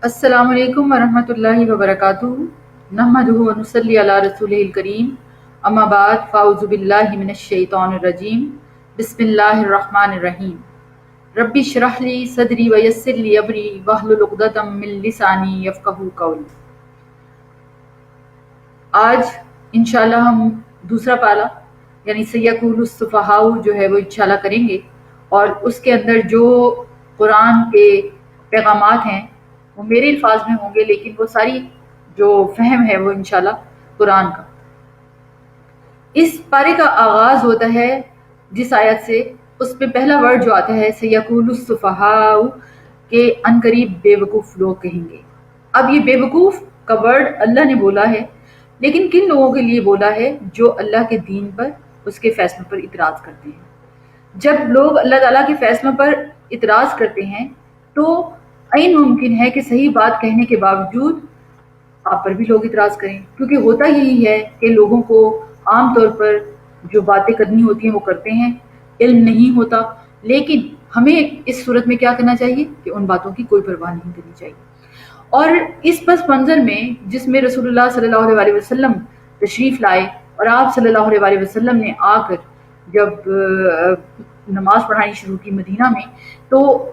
السلام علیکم ورحمۃ اللہ وبرکاتہ نحمدہ ونصلی علی رسولہ الکریم اما بعد فاعوذ باللہ من الشیطان الرجیم بسم اللہ الرحمن الرحیم رب اشرح لی صدری ویسر لی امری واحلل عقدۃ من لسانی یفقہوا قولی۔ آج انشاءاللہ ہم دوسرا پارہ یعنی سیقول السفہاء جو ہے وہ انشاءاللہ کریں گے، اور اس کے اندر جو قرآن کے پیغامات ہیں وہ میرے الفاظ میں ہوں گے، لیکن وہ ساری جو فہم ہے وہ انشاءاللہ قرآن کا۔ اس پارے کا آغاز ہوتا ہے جس آیت سے، اس میں پہلا ورڈ جو آتا ہے سیقول السفہاء، کہ عنقریب بے وقوف لوگ کہیں گے۔ اب یہ بے وقوف کا ورڈ اللہ نے بولا ہے، لیکن کن لوگوں کے لیے بولا ہے؟ جو اللہ کے دین پر، اس کے فیصلوں پر اعتراض کرتے ہیں۔ جب لوگ اللہ تعالیٰ کے فیصلوں پر اعتراض کرتے ہیں تو عین ممکن ہے کہ صحیح بات کہنے کے باوجود آپ پر بھی لوگ اعتراض کریں، کیونکہ ہوتا یہی ہے کہ لوگوں کو عام طور پر جو باتیں کرنی ہوتی ہیں وہ کرتے ہیں، علم نہیں ہوتا۔ لیکن ہمیں اس صورت میں کیا کرنا چاہیے کہ ان باتوں کی کوئی پرواہ نہیں کرنی چاہیے۔ اور اس پس منظر میں جس میں رسول اللہ صلی اللہ علیہ وسلم تشریف لائے، اور آپ صلی اللہ علیہ وسلم نے آ کر جب نماز پڑھانی شروع کی مدینہ میں، تو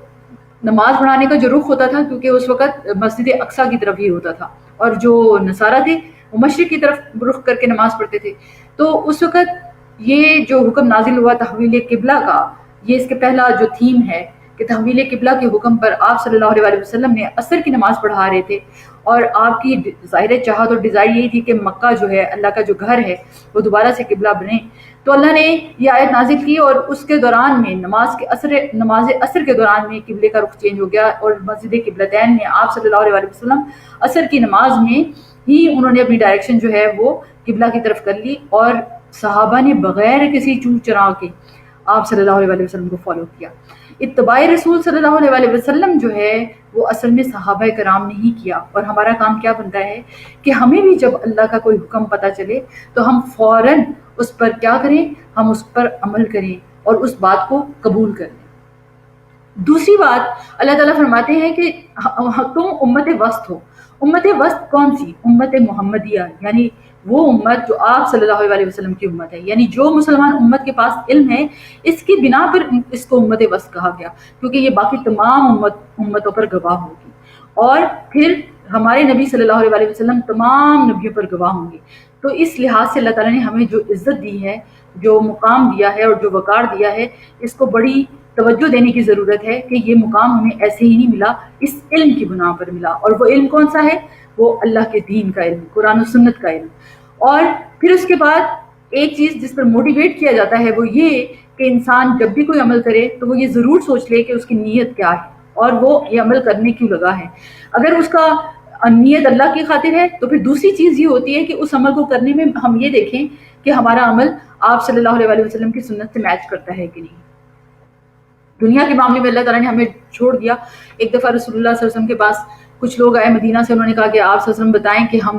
نماز پڑھانے کا جو رخ ہوتا تھا، کیونکہ اس وقت مسجد اقصیٰ کی طرف ہی ہوتا تھا، اور جو نصارہ تھے وہ مشرق کی طرف رخ کر کے نماز پڑھتے تھے، تو اس وقت یہ جو حکم نازل ہوا تحویل قبلہ کا، یہ اس کے پہلا جو تھیم ہے کہ تحویل قبلہ کے حکم پر آپ صلی اللہ علیہ وسلم نے عصر کی نماز پڑھا رہے تھے، اور آپ کی ظاہر چاہت اور ڈیزائر یہی تھی کہ مکہ جو ہے اللہ کا جو گھر ہے وہ دوبارہ سے قبلہ بنے۔ تو اللہ نے یہ آیت نازل کی، اور اس کے دوران میں نماز عصر کے دوران میں قبلے کا رخ چینج ہو گیا، اور مسجد قبلتین میں آپ صلی اللہ علیہ وسلم عصر کی نماز میں ہی انہوں نے اپنی ڈائریکشن جو ہے وہ قبلہ کی طرف کر لی، اور صحابہ نے بغیر کسی چوں چرا کے آپ صلی اللہ علیہ وسلم کو فالو کیا۔ اتباع رسول صلی اللہ علیہ وسلم جو ہے وہ اصل میں صحابہ کرام نے ہی کیا، اور ہمارا کام کیا بنتا ہے کہ ہمیں بھی جب اللہ کا کوئی حکم پتہ چلے تو ہم فوراً اس پر کیا کریں؟ ہم اس پر عمل کریں اور اس بات کو قبول کر لیں۔ دوسری بات اللہ تعالیٰ فرماتے ہیں کہ تم امت وسط ہو۔ امت وسط کون سی؟ امت محمدیہ، یعنی وہ امت جو آپ صلی اللہ علیہ وسلم کی امت ہے، یعنی جو مسلمان امت کے پاس علم ہے، اس کی بنا پر اس کو امت وسط کہا گیا، کیونکہ یہ باقی تمام امتوں پر گواہ ہوگی، اور پھر ہمارے نبی صلی اللہ علیہ وسلم تمام نبیوں پر گواہ ہوں گے۔ تو اس لحاظ سے اللہ تعالیٰ نے ہمیں جو عزت دی ہے، جو مقام دیا ہے اور جو وقار دیا ہے، اس کو بڑی توجہ دینے کی ضرورت ہے کہ یہ مقام ہمیں ایسے ہی نہیں ملا، اس علم کی بنا پر ملا، اور وہ علم کون سا ہے؟ وہ اللہ کے دین کا علم، قرآن و سنت کا علم۔ اور پھر اس کے بعد ایک چیز جس پر موٹیویٹ کیا جاتا ہے وہ یہ کہ انسان جب بھی کوئی عمل کرے تو وہ یہ ضرور سوچ لے کہ اس کی نیت کیا ہے، اور وہ یہ عمل کرنے کیوں لگا ہے۔ اگر اس کا نیت اللہ کی خاطر ہے تو پھر دوسری چیز یہ ہوتی ہے کہ اس عمل کو کرنے میں ہم یہ دیکھیں کہ ہمارا عمل آپ صلی اللہ علیہ وسلم کی سنت سے میچ کرتا ہے کہ نہیں۔ دنیا کے معاملے میں اللہ تعالیٰ نے ہمیں چھوڑ دیا۔ ایک دفعہ رسول اللہ صلی اللہ علیہ وسلم کے پاس کچھ لوگ آئے مدینہ سے، انہوں نے کہا کہ آپ صلی اللہ علیہ وسلم بتائیں کہ ہم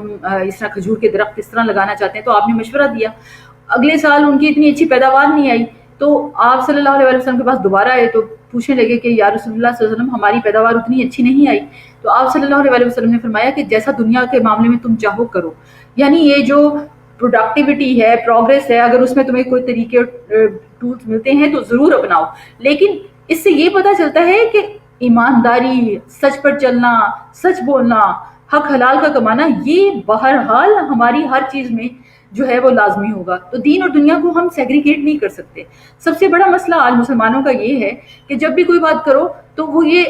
اس طرح کھجور کے درخت کس طرح لگانا چاہتے ہیں، تو آپ نے مشورہ دیا۔ اگلے سال ان کی اتنی اچھی پیداوار نہیں آئی، تو آپ صلی اللہ علیہ وسلم کے پاس دوبارہ آئے تو پوچھنے لگے کہ یا رسول اللہ صلی اللہ علیہ وسلم ہماری پیداوار اتنی اچھی نہیں آئی۔ تو آپ صلی اللہ علیہ وسلم نے فرمایا کہ جیسا دنیا کے معاملے میں تم چاہو کرو، یعنی یہ جو پروڈکٹیوٹی ہے، پروگریس ہے، اگر اس میں تمہیں کوئی طریقے اور ٹولز ملتے ہیں تو ضرور اپناؤ، لیکن اس سے یہ پتہ چلتا ہے کہ ایمانداری، سچ پر چلنا، سچ بولنا، حق حلال کا کمانا، یہ بہرحال ہماری ہر چیز میں جو ہے وہ لازمی ہوگا۔ تو دین اور دنیا کو ہم سیگریگیٹ نہیں کر سکتے۔ سب سے بڑا مسئلہ آج مسلمانوں کا یہ ہے کہ جب بھی کوئی بات کرو تو وہ یہ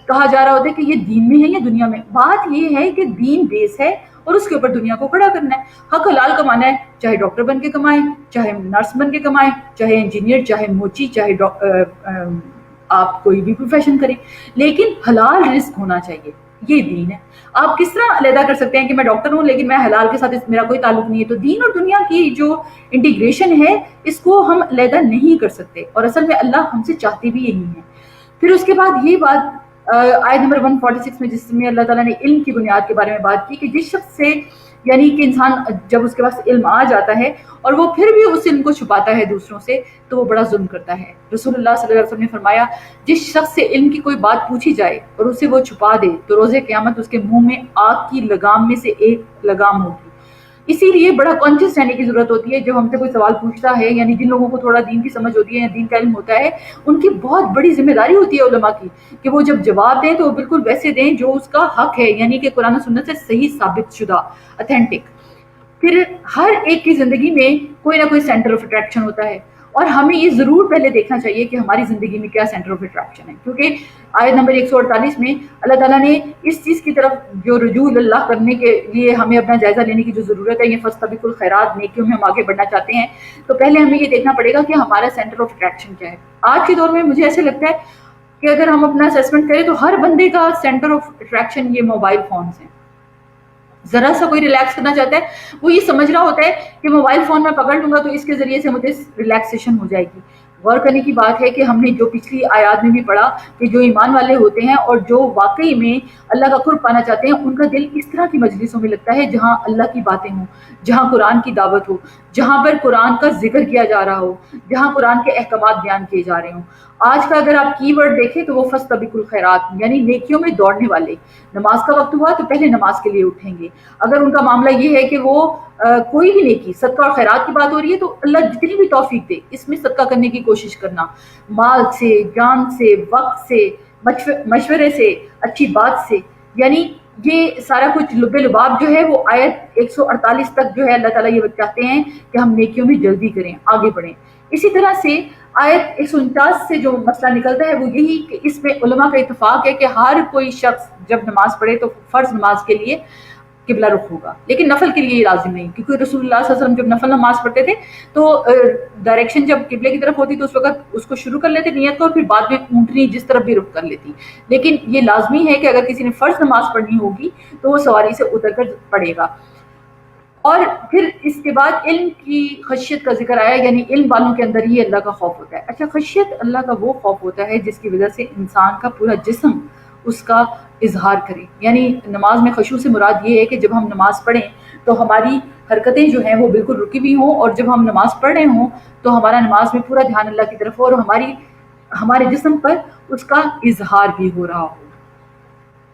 کہا جا رہا ہوتا ہے کہ یہ دین میں ہے یا دنیا میں۔ بات یہ ہے کہ دین بیس ہے اور اس کے اوپر دنیا کو کھڑا کرنا ہے، حق حلال کمانا ہے، چاہے ڈاکٹر بن کے کمائیں، چاہے نرس بن کے کمائیں، چاہے انجینئر، چاہے موچی، چاہے آپ کوئی بھی پروفیشن کریں، لیکن حلال رزق ہونا چاہیے۔ یہ دین ہے۔ آپ کس طرح علیحدہ کر سکتے ہیں کہ میں ڈاکٹر ہوں لیکن میں حلال کے ساتھ میرا کوئی تعلق نہیں ہے؟ تو دین اور دنیا کی جو انٹیگریشن ہے اس کو ہم علیحدہ نہیں کر سکتے، اور اصل میں اللہ ہم سے چاہتے بھی یہی ہیں۔ پھر اس کے بعد یہ بات آیت نمبر 146 میں جس میں اللہ تعالیٰ نے علم کی بنیاد کے بارے میں بات کی کہ جس شخص سے یعنی کہ انسان جب اس کے پاس علم آ جاتا ہے اور وہ پھر بھی اس علم کو چھپاتا ہے دوسروں سے تو وہ بڑا ظلم کرتا ہے۔ رسول اللہ صلی اللہ علیہ وسلم نے فرمایا جس شخص سے علم کی کوئی بات پوچھی جائے اور اسے وہ چھپا دے تو روز قیامت اس کے منہ میں آگ کی لگام میں سے ایک لگام ہوگی۔ اسی لیے بڑا کانشیس رہنے کی ضرورت ہوتی ہے جب ہم سے کوئی سوال پوچھتا ہے، یعنی جن لوگوں کو تھوڑا دین کی سمجھ ہوتی ہے یا دین کا علم ہوتا ہے، ان کی بہت بڑی ذمہ داری ہوتی ہے علماء کی کہ وہ جب جواب دیں تو وہ بالکل ویسے دیں جو اس کا حق ہے، یعنی کہ قرآن و سنت سے صحیح ثابت شدہ، اتھینٹک۔ پھر ہر ایک کی زندگی میں کوئی نہ کوئی سینٹر آف اٹریکشن ہوتا ہے، اور ہمیں یہ ضرور پہلے دیکھنا چاہیے کہ ہماری زندگی میں کیا سینٹر آف اٹریکشن ہے، کیونکہ آیت نمبر 148 میں اللہ تعالیٰ نے اس چیز کی طرف جو رجوع اللہ کرنے کے لیے ہمیں اپنا جائزہ لینے کی جو ضرورت ہے، یہ فاستبقوا الخیرات، نیکیوں میں ہم آگے بڑھنا چاہتے ہیں، تو پہلے ہمیں یہ دیکھنا پڑے گا کہ ہمارا سینٹر آف اٹریکشن کیا ہے۔ آج کے دور میں مجھے ایسے لگتا ہے کہ اگر ہم اپنا اسیسمنٹ کریں تو ہر بندے کا سینٹر آف اٹریکشن یہ موبائل فونز ہیں۔ ذرا سا کوئی ریلیکس کرنا چاہتا ہے، وہ یہ سمجھ رہا ہوتا ہے کہ موبائل فون میں پکڑ لوں گا تو اس کے ذریعے سے مجھے ریلیکسیشن ہو جائے گی۔ غور کرنے کی بات ہے کہ ہم نے جو پچھلی آیات میں بھی پڑھا کہ جو ایمان والے ہوتے ہیں اور جو واقعی میں اللہ کا قرب پانا چاہتے ہیں، ان کا دل اس طرح کی مجلسوں میں لگتا ہے جہاں اللہ کی باتیں ہوں، جہاں قرآن کی دعوت ہو، جہاں پر قرآن کا ذکر کیا جا رہا ہو، جہاں قرآن کے احکامات بیان کیے جا رہے ہوں۔ آج کا اگر آپ کی ورڈ دیکھیں تو وہ فاستبقوا الخیرات، یعنی نیکیوں میں دوڑنے والے۔ نماز کا وقت ہوا تو پہلے نماز کے لیے اٹھیں گے۔ اگر ان کا معاملہ یہ ہے کہ وہ کوئی بھی نیکی، صدقہ اور خیرات کی بات ہو رہی ہے تو اللہ جتنی بھی توفیق دے اس میں صدقہ کرنے کی کوشش کرنا، مال سے، جان سے، وقت سے، مشورے سے، اچھی بات سے، یعنی یہ سارا کچھ لب لباب جو ہے وہ آیت 148 تک جو ہے اللہ تعالیٰ یہ چاہتے ہیں کہ ہم نیکیوں میں جلدی کریں، آگے بڑھیں۔ اسی طرح سے آیت 149 سے جو مسئلہ نکلتا ہے وہ یہی کہ اس میں علماء کا اتفاق ہے کہ ہر کوئی شخص جب نماز پڑھے تو فرض نماز کے لیے قبلہ رخ ہوگا، لیکن نفل کے لیے یہ لازم نہیں، کیونکہ رسول اللہ صلی اللہ علیہ وسلم جب نفل نماز پڑھتے تھے تو ڈائریکشن جب قبلے کی طرف ہوتی تو اس وقت اس کو شروع کر لیتے نیت کو، اور پھر بعد میں اونٹنی جس طرف بھی رخ کر لیتی، لیکن یہ لازمی ہے کہ اگر کسی نے فرض نماز پڑھنی ہوگی تو وہ سواری سے اتر کر پڑھے گا۔ اور پھر اس کے بعد علم کی خشیت کا ذکر آیا، یعنی علم والوں کے اندر ہی اللہ کا خوف ہوتا ہے۔ اچھا، خشیت اللہ کا وہ خوف ہوتا ہے جس کی وجہ سے انسان کا پورا جسم اس کا اظہار کرے، یعنی نماز میں خشوع سے مراد یہ ہے کہ جب ہم نماز پڑھیں تو ہماری حرکتیں جو ہیں وہ بالکل رکی ہوئی ہوں، اور جب ہم نماز پڑھ رہے ہوں تو ہمارا نماز میں پورا دھیان اللہ کی طرف ہو اور ہمارے جسم پر اس کا اظہار بھی ہو رہا ہو۔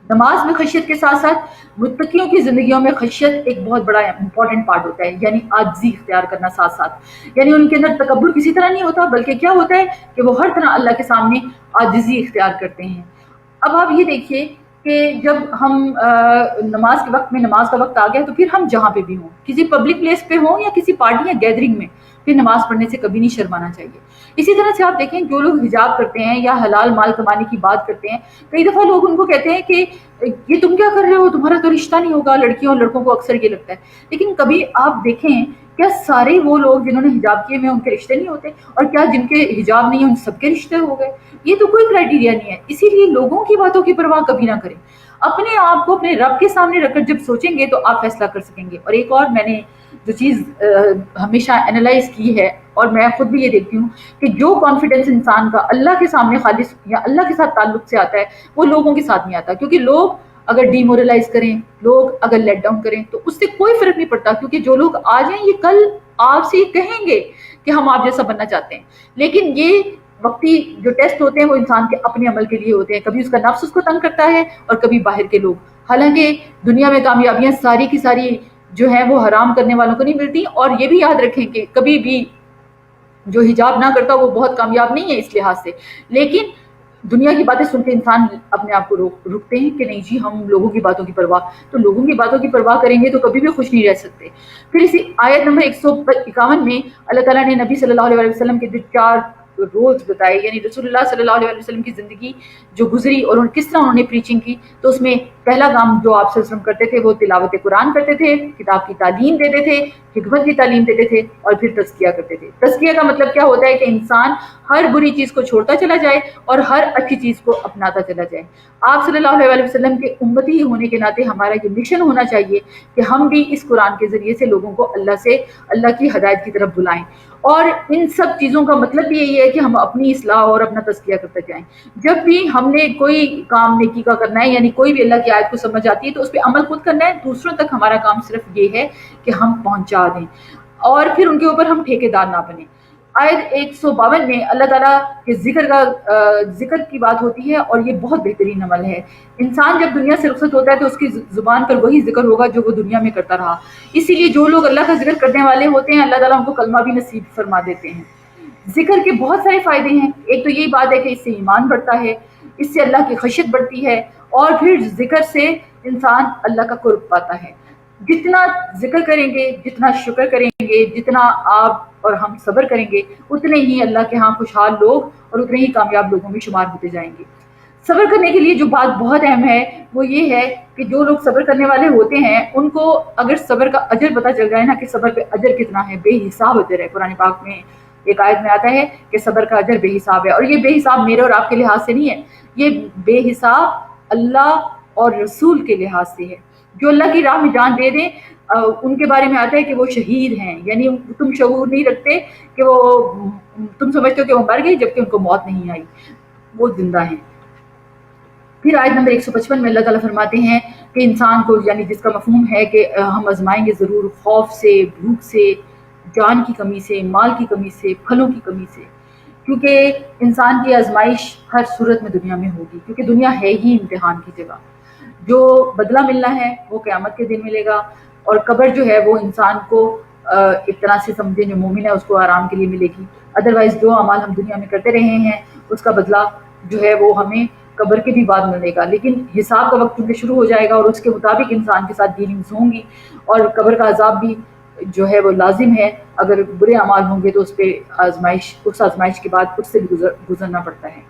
نماز میں خشیت کے ساتھ ساتھ متقیوں کی زندگیوں میں خشیت ایک بہت بڑا امپورٹنٹ پارٹ ہوتا ہے، یعنی عاجزی اختیار کرنا ساتھ ساتھ، یعنی ان کے اندر تکبر کسی طرح نہیں ہوتا، بلکہ کیا ہوتا ہے کہ وہ ہر طرح اللہ کے سامنے عاجزی اختیار کرتے ہیں۔ اب آپ یہ دیکھیے کہ جب ہم نماز کے وقت میں، نماز کا وقت آ گیا تو پھر ہم جہاں پہ بھی ہوں، کسی پبلک پلیس پہ ہوں یا کسی پارٹی یا گیدرنگ میں، پھر نماز پڑھنے سے کبھی نہیں شرمانا چاہیے۔ اسی طرح سے آپ دیکھیں جو لوگ حجاب کرتے ہیں یا حلال مال کمانے کی بات کرتے ہیں، کئی دفعہ لوگ ان کو کہتے ہیں کہ یہ تم کیا کر رہے ہو، تمہارا تو رشتہ نہیں ہوگا۔ لڑکیوں اور لڑکوں کو اکثر یہ لگتا ہے، لیکن کبھی آپ دیکھیں کیا سارے وہ لوگ جنہوں نے حجاب کیے ہوئے ان کے رشتے نہیں ہوتے، اور کیا جن کے حجاب نہیں ہیں ان سب کے رشتے ہو گئے؟ یہ تو کوئی کرائٹیریا نہیں ہے۔ اسی لیے لوگوں کی باتوں کی پرواہ کبھی نہ کریں، اپنے آپ کو اپنے رب کے سامنے رکھ کر جب سوچیں گے تو آپ فیصلہ کر سکیں گے۔ اور ایک اور میں نے جو چیز ہمیشہ انالائز کی ہے، اور میں خود بھی یہ دیکھتی ہوں کہ جو کانفیڈنس انسان کا اللہ کے سامنے خالص یا اللہ کے ساتھ تعلق سے آتا ہے وہ لوگوں کے ساتھ نہیں آتا، کیونکہ لوگ اگر ڈی مورلائز کریں، لوگ اگر لیٹ ڈاؤن کریں تو اس سے کوئی فرق نہیں پڑتا، کیونکہ جو لوگ آ جائیں یہ کل آپ سے کہیں گے کہ ہم آپ جیسا بننا چاہتے ہیں، لیکن یہ وقتی جو ٹیسٹ ہوتے ہیں وہ انسان کے اپنے عمل کے لیے ہوتے ہیں، کبھی اس کا نفس اس کو تنگ کرتا ہے اور کبھی باہر کے لوگ۔ حالانکہ دنیا میں کامیابیاں ساری کی ساری جو ہیں وہ حرام کرنے والوں کو نہیں ملتی، اور یہ بھی یاد رکھیں کہ کبھی بھی جو حجاب نہ کرتا وہ بہت کامیاب نہیں ہے اس لحاظ سے، لیکن دنیا کی باتیں سن کے انسان اپنے آپ کو رکتے ہیں کہ نہیں جی ہم لوگوں کی باتوں کی پرواہ، تو لوگوں کی باتوں کی پرواہ کریں گے تو کبھی بھی خوش نہیں رہ سکتے۔ پھر اسی آیت نمبر 151 میں اللہ تعالیٰ نے نبی صلی اللہ علیہ وسلم کے جو 4 رولز بتائے، یعنی رسول اللہ صلی اللہ علیہ وسلم کی زندگی جو گزری اور کس طرح انہوں نے پریچنگ کی، تو اس میں پہلا کام جو آپ صلی اللہ علیہ وسلم کرتے تھے وہ تلاوت قرآن کرتے تھے، کتاب کی تعلیم دیتے تھے، حکمت کی تعلیم دیتے تھے، اور پھر تزکیہ کرتے تھے۔ تزکیہ کا مطلب کیا ہوتا ہے کہ انسان ہر بری چیز کو چھوڑتا چلا جائے اور ہر اچھی چیز کو اپناتا چلا جائے۔ آپ صلی اللہ علیہ وسلم کے امتی ہونے کے ناطے ہمارا یہ مشن ہونا چاہیے کہ ہم بھی اس قرآن کے ذریعے سے لوگوں کو اللہ کی ہدایت کی طرف بلائیں، اور ان سب چیزوں کا مطلب بھی یہی ہے کہ ہم اپنی اصلاح اور اپنا تزکیہ کرتے جائیں۔ جب بھی ہم نے کوئی کام نیکی کا کرنا ہے، یعنی کوئی بھی اللہ کی آیت کو سمجھ آتی ہے تو اس پہ عمل خود کرنا ہے، دوسروں تک ہمارا کام صرف یہ ہے کہ ہم پہنچا دیں اور پھر ان کے اوپر ہم ٹھیکیدار نہ بنیں۔ آیت 152 میں اللہ تعالیٰ کے ذکر کی بات ہوتی ہے، اور یہ بہت بہترین عمل ہے۔ انسان جب دنیا سے رخصت ہوتا ہے تو اس کی زبان پر وہی ذکر ہوگا جو وہ دنیا میں کرتا رہا، اسی لیے جو لوگ اللہ کا ذکر کرنے والے ہوتے ہیں اللہ تعالیٰ ان کو کلمہ بھی نصیب فرما دیتے ہیں۔ ذکر کے بہت سارے فائدے ہیں، ایک تو یہی بات ہے کہ اس سے ایمان بڑھتا ہے، اس سے اللہ کی خشیت بڑھتی ہے، اور پھر ذکر سے انسان اللہ کا قرب پاتا ہے۔ جتنا ذکر کریں گے، جتنا شکر کریں گے، جتنا آپ اور ہم صبر کریں گے، اتنے ہی اللہ کے ہاں خوشحال لوگ اور اتنے ہی کامیاب لوگوں میں شمار ہوتے جائیں گے۔ صبر کرنے کے لیے جو بات بہت اہم ہے وہ یہ ہے کہ جو لوگ صبر کرنے والے ہوتے ہیں ان کو اگر صبر کا اجر پتہ چل جائے نا کہ صبر پہ اجر کتنا ہے، بے حساب اجر ہے۔ قرآن پاک میں ایک آیت میں آتا ہے کہ صبر کا اجر بے حساب ہے، اور یہ بے حساب میرے اور آپ کے لحاظ سے نہیں ہے، یہ بے حساب اللہ اور رسول کے لحاظ سے ہے۔ جو اللہ کی راہ میں جان دے دیں ان کے بارے میں آتا ہے کہ وہ شہید ہیں، یعنی تم شعور نہیں رکھتے کہ وہ، تم سمجھتے ہو کہ وہ مر گئی جبکہ ان کو موت نہیں آئی، وہ زندہ ہیں۔ پھر آیت نمبر 155 میں اللہ تعالیٰ فرماتے ہیں کہ انسان کو، یعنی جس کا مفہوم ہے کہ ہم آزمائیں گے ضرور، خوف سے، بھوک سے، جان کی کمی سے، مال کی کمی سے، پھلوں کی کمی سے، کیونکہ انسان کی آزمائش ہر صورت میں دنیا میں ہوگی، کیونکہ دنیا ہے ہی امتحان کی جگہ۔ جو بدلہ ملنا ہے وہ قیامت کے دن ملے گا، اور قبر جو ہے وہ انسان کو ایک طرح سے سمجھیں جو مومن ہے اس کو آرام کے لیے ملے گی، ادروائز جو اعمال ہم دنیا میں کرتے رہے ہیں اس کا بدلہ جو ہے وہ ہمیں قبر کے بھی بعد ملے گا، لیکن حساب کا وقت کیونکہ شروع ہو جائے گا اور اس کے مطابق انسان کے ساتھ ڈیلنگز ہوں گی، اور قبر کا عذاب بھی جو ہے وہ لازم ہے، اگر برے اعمال ہوں گے تو اس پہ اس آزمائش کے بعد اس سے بھی گزرنا پڑتا ہے۔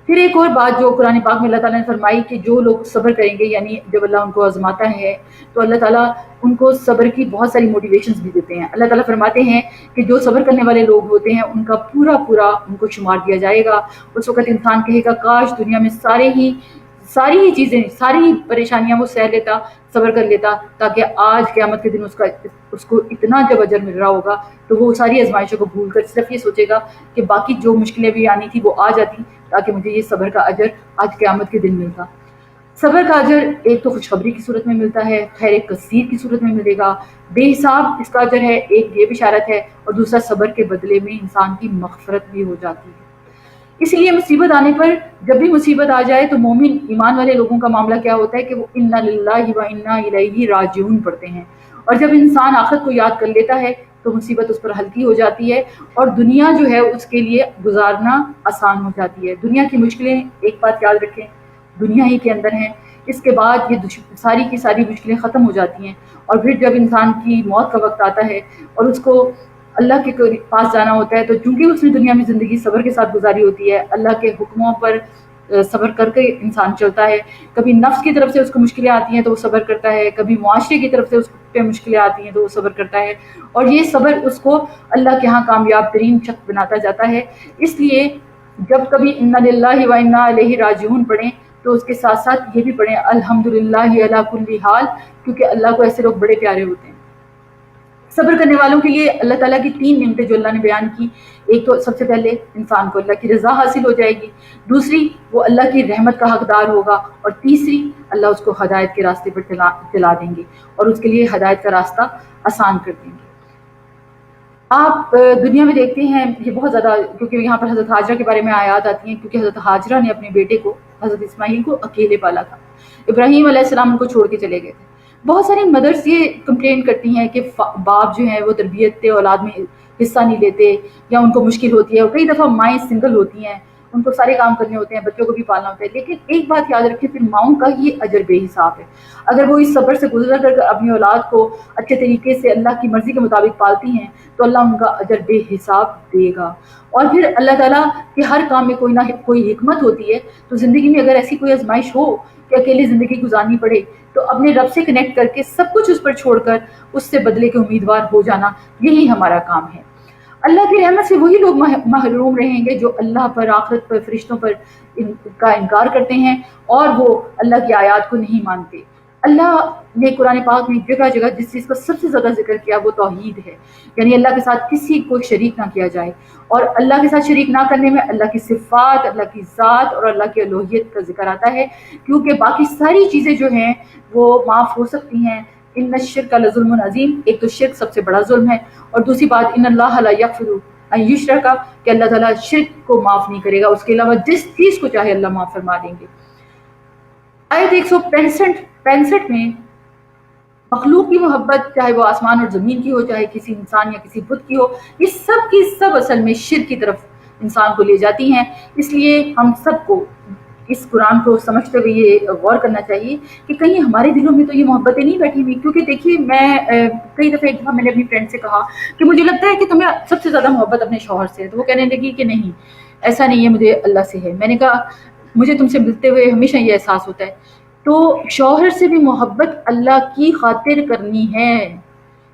پھر ایک اور بات جو قرآن پاک میں اللہ تعالیٰ نے فرمائی کہ جو لوگ صبر کریں گے، یعنی جب اللہ ان کو آزماتا ہے تو اللہ تعالیٰ ان کو صبر کی بہت ساری موٹیویشنز بھی دیتے ہیں۔ اللہ تعالیٰ فرماتے ہیں کہ جو صبر کرنے والے لوگ ہوتے ہیں ان کا پورا ان کو شمار دیا جائے گا۔ اس وقت انسان کہے گا کاش دنیا میں ساری ہی چیزیں، ساری ہی پریشانیاں وہ سہ لیتا، صبر کر لیتا، تاکہ آج قیامت کے دن اس کو اتنا جب اجر مل رہا ہوگا تو وہ ساری آزمائشوں کو بھول کر صرف یہ سوچے گا کہ باقی جو مشکلیں بھی آنی تھی وہ آ جاتی تاکہ مجھے یہ صبر کا اجر آج قیامت کے دن ملتا۔ صبر کا اجر ایک تو خوشخبری کی صورت میں ملتا ہے، خیر کثیر کی صورت میں ملے گا، بے حساب اس کا اجر ہے، ایک یہ بشارت ہے، اور دوسرا صبر کے بدلے میں انسان کی مغفرت بھی ہو جاتی ہے۔ اس لیے مصیبت آنے پر، جب بھی مصیبت آ جائے تو مومن ایمان والے لوگوں کا معاملہ کیا ہوتا ہے کہ وہ انا للہ و انا الیہ راجعون پڑھتے ہیں، اور جب انسان آخرت کو یاد کر لیتا ہے تو مصیبت اس پر ہلکی ہو جاتی ہے اور دنیا جو ہے اس کے لیے گزارنا آسان ہو جاتی ہے۔ دنیا کی مشکلیں، ایک بات یاد رکھیں، دنیا ہی کے اندر ہیں، اس کے بعد یہ ساری کی ساری مشکلیں ختم ہو جاتی ہیں، اور پھر جب انسان کی موت کا وقت آتا ہے اور اس کو اللہ کے پاس جانا ہوتا ہے تو چونکہ اس نے دنیا میں زندگی صبر کے ساتھ گزاری ہوتی ہے، اللہ کے حکموں پر صبر کر کے انسان چلتا ہے، کبھی نفس کی طرف سے اس کو مشکلیں آتی ہیں تو وہ صبر کرتا ہے، کبھی معاشرے کی طرف سے اس پہ مشکلیں آتی ہیں تو وہ صبر کرتا ہے، اور یہ صبر اس کو اللہ کے ہاں کامیاب ترین شخص بناتا جاتا ہے۔ اس لیے جب کبھی انا للہ و انا الیہ راجعون پڑھیں تو اس کے ساتھ ساتھ یہ بھی پڑھیں الحمدللہ علی کل حال، کیونکہ اللہ کو ایسے لوگ بڑے پیارے ہوتے ہیں۔ صبر کرنے والوں کے لیے اللہ تعالیٰ کی 3 نعمتیں جو اللہ نے بیان کی، ایک تو سب سے پہلے انسان کو اللہ کی رضا حاصل ہو جائے گی، دوسری وہ اللہ کی رحمت کا حقدار ہوگا، اور تیسری اللہ اس کو ہدایت کے راستے پر چلا دیں گے اور اس کے لیے ہدایت کا راستہ آسان کر دیں گے۔ آپ دنیا میں دیکھتے ہیں یہ بہت زیادہ، کیونکہ یہاں پر حضرت ہاجرہ کے بارے میں آیات آتی ہیں، کیونکہ حضرت ہاجرہ نے اپنے بیٹے کو، حضرت اسماعیل کو اکیلے پالا تھا، ابراہیم علیہ السلام ان کو چھوڑ کے چلے گئے تھے۔ بہت ساری مدرس یہ کمپلین کرتی ہیں کہ باپ جو ہیں وہ تربیت اولاد میں حصہ نہیں لیتے یا ان کو مشکل ہوتی ہے، اور کئی دفعہ مائیں سنگل ہوتی ہیں، ان کو سارے کام کرنے ہوتے ہیں، بچوں کو بھی پالنا ہوتا ہے، لیکن ایک بات یاد رکھیں پھر ماؤں کا یہ اجر بے حساب ہے۔ اگر وہ اس صبر سے گزر کر اپنی اولاد کو اچھے طریقے سے اللہ کی مرضی کے مطابق پالتی ہیں تو اللہ ان کا اجر بے حساب دے گا۔ اور پھر اللہ تعالیٰ کے ہر کام میں کوئی نہ کوئی حکمت ہوتی ہے، تو زندگی میں اگر ایسی کوئی آزمائش ہو کہ اکیلی زندگی گزارنی پڑے تو اپنے رب سے کنیکٹ کر کے سب کچھ اس پر چھوڑ کر اس سے بدلے کے امیدوار ہو جانا، یہی ہمارا کام ہے۔ اللہ کی رحمت سے وہی لوگ محروم رہیں گے جو اللہ پر، آخرت پر، فرشتوں پر کا انکار کرتے ہیں اور وہ اللہ کی آیات کو نہیں مانتے۔ اللہ نے قرآن پاک میں جگہ جگہ جس چیز کا سب سے زیادہ ذکر کیا وہ توحید ہے، یعنی اللہ کے ساتھ کسی کو شریک نہ کیا جائے، اور اللہ کے ساتھ شریک نہ کرنے میں اللہ کی صفات، اللہ کی ذات اور اللہ کی الوہیت کا ذکر آتا ہے، کیونکہ باقی ساری چیزیں جو ہیں وہ معاف ہو سکتی ہیں۔ ان الشرک لظلم عظیم، ایک تو شرک سب سے بڑا ظلم ہے، اور دوسری بات ان اللہ لا یغفر ان یشرک، کہ اللہ تعالیٰ شرک کو معاف نہیں کرے گا، اس کے علاوہ جس چیز کو چاہے اللہ معاف فرما دیں گے۔ آیت 165 میں مخلوق کی محبت، چاہے وہ آسمان اور زمین کی ہو، چاہے کسی انسان یا کسی بت کی ہو، یہ سب کی سب اصل میں شرک کی طرف انسان کو لے جاتی ہیں۔ اس لیے ہم سب کو اس قرآن کو سمجھتے ہوئے یہ غور کرنا چاہیے کہ کہیں ہمارے دلوں میں تو یہ محبتیں نہیں بیٹھی ہوئی، کیونکہ دیکھیے میں ایک دفعہ میں نے اپنی فرینڈ سے کہا کہ مجھے لگتا ہے کہ تمہیں سب سے زیادہ محبت اپنے شوہر سے ہے، تو وہ کہنے لگی کہ نہیں ایسا نہیں ہے، مجھے اللہ سے ہے۔ میں نے کہا مجھے تم سے ملتے ہوئے ہمیشہ یہ احساس ہوتا ہے، تو شوہر سے بھی محبت اللہ کی خاطر کرنی ہے،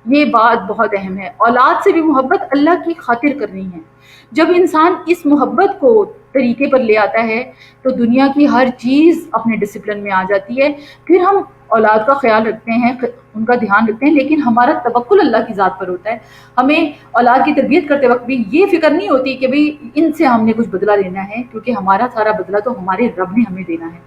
یہ بات بہت اہم ہے۔ اولاد سے بھی محبت اللہ کی خاطر کرنی ہے۔ جب انسان اس محبت کو طریقے پر لے آتا ہے تو دنیا کی ہر چیز اپنے ڈسپلن میں آ جاتی ہے، پھر ہم اولاد کا خیال رکھتے ہیں، ان کا دھیان رکھتے ہیں، لیکن ہمارا توکل اللہ کی ذات پر ہوتا ہے۔ ہمیں اولاد کی تربیت کرتے وقت بھی یہ فکر نہیں ہوتی کہ بھئی ان سے ہم نے کچھ بدلہ لینا ہے، کیونکہ ہمارا سارا بدلہ تو ہمارے رب نے ہمیں دینا ہے۔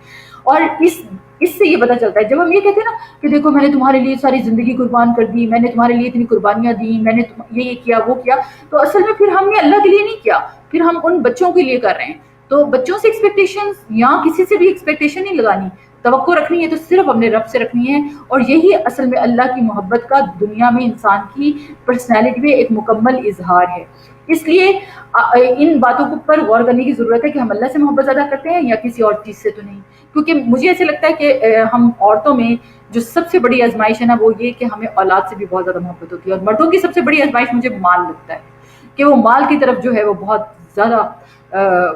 اور اس سے یہ پتہ چلتا ہے، جب ہم یہ کہتے ہیں نا کہ دیکھو میں نے تمہارے لیے ساری زندگی قربان کر دی، میں نے تمہارے لیے اتنی قربانیاں دی، میں نے یہ کیا وہ کیا، تو اصل میں پھر ہم نے اللہ کے لیے نہیں کیا، پھر ہم ان بچوں کے لیے کر رہے ہیں۔ تو بچوں سے ایکسپیکٹیشن یا کسی سے بھی ایکسپیکٹیشن نہیں لگانی، توقع رکھنی ہے تو صرف اپنے رب سے رکھنی ہے، اور یہی اصل میں اللہ کی محبت کا دنیا میں انسان کی پرسنالٹی میں ایک مکمل اظہار ہے۔ اس لیے ان باتوں پر غور کرنے کی ضرورت ہے کہ ہم اللہ سے محبت زیادہ کرتے ہیں یا کسی اور چیز سے تو نہیں، کیونکہ مجھے ایسے لگتا ہے کہ ہم عورتوں میں جو سب سے بڑی آزمائش ہے نا وہ یہ کہ ہمیں اولاد سے بھی بہت زیادہ محبت ہوتی ہے، اور مردوں کی سب سے بڑی آزمائش مجھے مال لگتا ہے کہ وہ مال کی طرف جو ہے وہ بہت زیادہ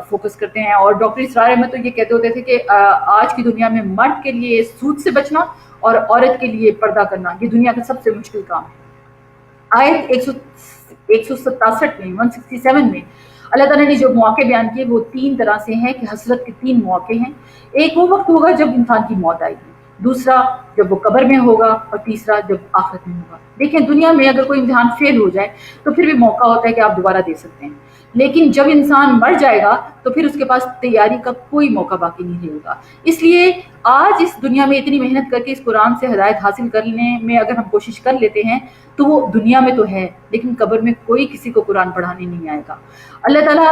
فوکس کرتے ہیں۔ اور ڈاکٹر اسرار احمد تو یہ کہتے ہوتے تھے کہ آج کی دنیا میں مرد کے لیے سود سے بچنا اور عورت کے لیے پردہ کرنا یہ دنیا کا سب سے مشکل کام ہے۔ آیت 167 میں 167 میں اللہ تعالیٰ نے جو مواقع بیان کیے وہ 3 طرح سے ہیں کہ حسرت کے 3 مواقع ہیں۔ ایک وہ وقت ہوگا جب انسان کی موت آئے گی، دوسرا جب وہ قبر میں ہوگا، اور تیسرا جب آخرت میں ہوگا۔ دیکھیں دنیا میں اگر کوئی امتحان فیل ہو جائے تو پھر بھی موقع ہوتا ہے کہ آپ دوبارہ دے سکتے ہیں، لیکن جب انسان مر جائے گا تو پھر اس کے پاس تیاری کا کوئی موقع باقی نہیں رہے گا۔ اس لیے آج اس دنیا میں اتنی محنت کر کے اس قرآن سے ہدایت حاصل کرنے میں اگر ہم کوشش کر لیتے ہیں تو وہ دنیا میں تو ہے، لیکن قبر میں کوئی کسی کو قرآن پڑھانے نہیں آئے گا۔ اللہ تعالیٰ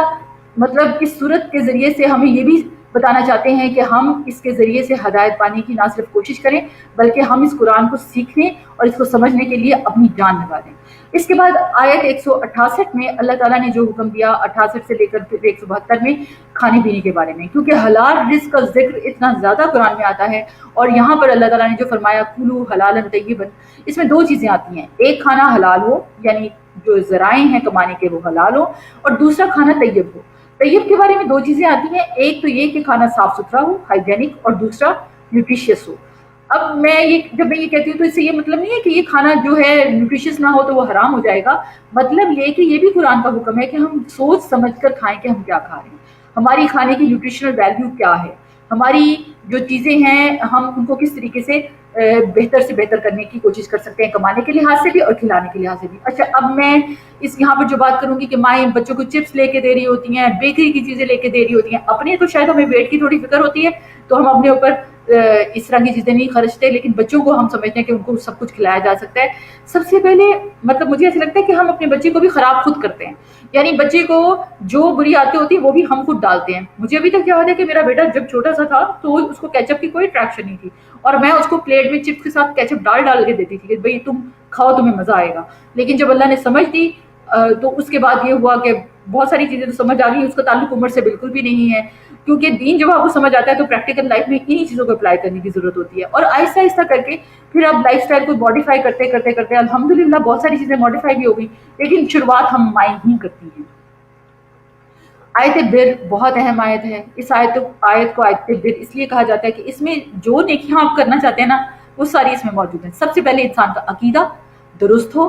مطلب اس صورت کے ذریعے سے ہمیں یہ بھی بتانا چاہتے ہیں کہ ہم اس کے ذریعے سے ہدایت پانے کی نہ صرف کوشش کریں بلکہ ہم اس قرآن کو سیکھنے اور اس کو سمجھنے کے لیے اپنی جان لگا دیں۔ اس کے بعد آیت 168 میں اللہ تعالیٰ نے جو حکم دیا 68 سے لے کر 172 میں کھانے پینے کے بارے میں، کیونکہ حلال رزق کا ذکر اتنا زیادہ قرآن میں آتا ہے، اور یہاں پر اللہ تعالیٰ نے جو فرمایا کلو حلالا طیبا، اس میں 2 چیزیں آتی ہیں، ایک کھانا حلال ہو یعنی جو ذرائع ہیں کمانے کے وہ حلال ہو، اور دوسرا کھانا طیب ہو۔ طیب کے بارے میں 2 چیزیں آتی ہیں، ایک تو یہ کہ کھانا صاف ستھرا ہو ہائیجینک، اور دوسرا نیوٹریشیس ہو۔ اب جب میں یہ کہتی ہوں تو اس سے یہ مطلب نہیں ہے کہ یہ کھانا جو ہے نیوٹریشیس نہ ہو تو وہ حرام ہو جائے گا، مطلب یہ کہ یہ بھی قرآن کا حکم ہے کہ ہم سوچ سمجھ کر کھائیں کہ ہم کیا کھا رہے ہیں، ہماری کھانے کی نیوٹریشنل ویلیو کیا ہے، ہماری جو چیزیں ہیں ہم ان کو کس طریقے سے بہتر سے بہتر کرنے کی کوشش کر سکتے ہیں، کمانے کے لحاظ سے بھی اور کھلانے کے لحاظ سے بھی۔ اچھا اب میں یہاں پر جو بات کروں گی کہ مائیں بچوں کو چپس لے کے دے رہی ہوتی ہیں، بیکری کی چیزیں لے کے دے رہی ہوتی ہیں، اپنے تو شاید ہمیں ویٹ کی تھوڑی فکر ہوتی ہے تو ہم اپنے اوپر اس طرح کی چیزیں نہیں خرچتے، لیکن بچوں کو ہم سمجھتے ہیں کہ ان کو سب کچھ کھلایا جا سکتا ہے۔ سب سے پہلے مطلب مجھے ایسا لگتا ہے کہ ہم اپنے بچے کو بھی خراب خود کرتے ہیں، یعنی بچے کو جو بری عادتیں ہوتی ہیں وہ بھی ہم خود ڈالتے ہیں۔ مجھے ابھی تک یاد ہے کہ میرا بیٹا جب چھوٹا سا تھا تو اس کو کیچپ کی کوئی اٹریکشن نہیں تھی، اور میں اس کو پلیٹ میں چپس کے ساتھ کیچپ ڈال کے دیتی تھی کہ بھئی تم کھاؤ تمہیں مزہ آئے گا، لیکن جب اللہ نے سمجھ دی تو اس کے بعد یہ ہوا کہ بہت ساری چیزیں تو سمجھ آ گئی، اس کا تعلق عمر سے بالکل بھی نہیں ہے، کیونکہ دین جب آپ کو سمجھ آتا ہے تو پریکٹیکل لائف میں انہی چیزوں کو اپلائی کرنے کی ضرورت ہوتی ہے، اور آہستہ آہستہ کر کے پھر اب لائف اسٹائل کو ماڈیفائی کرتے کرتے کرتے الحمدللہ بہت ساری چیزیں ماڈیفائی بھی ہو گئی، لیکن شروعات ہم مائیں ہی کرتی ہیں۔ آیت بر بہت اہم آیت ہے، اس آیت کو آیت بر اس لیے کہا جاتا ہے کہ اس میں جو نیکیاں آپ کرنا چاہتے ہیں نا وہ ساری اس میں موجود ہیں۔ سب سے پہلے انسان کا عقیدہ درست ہو،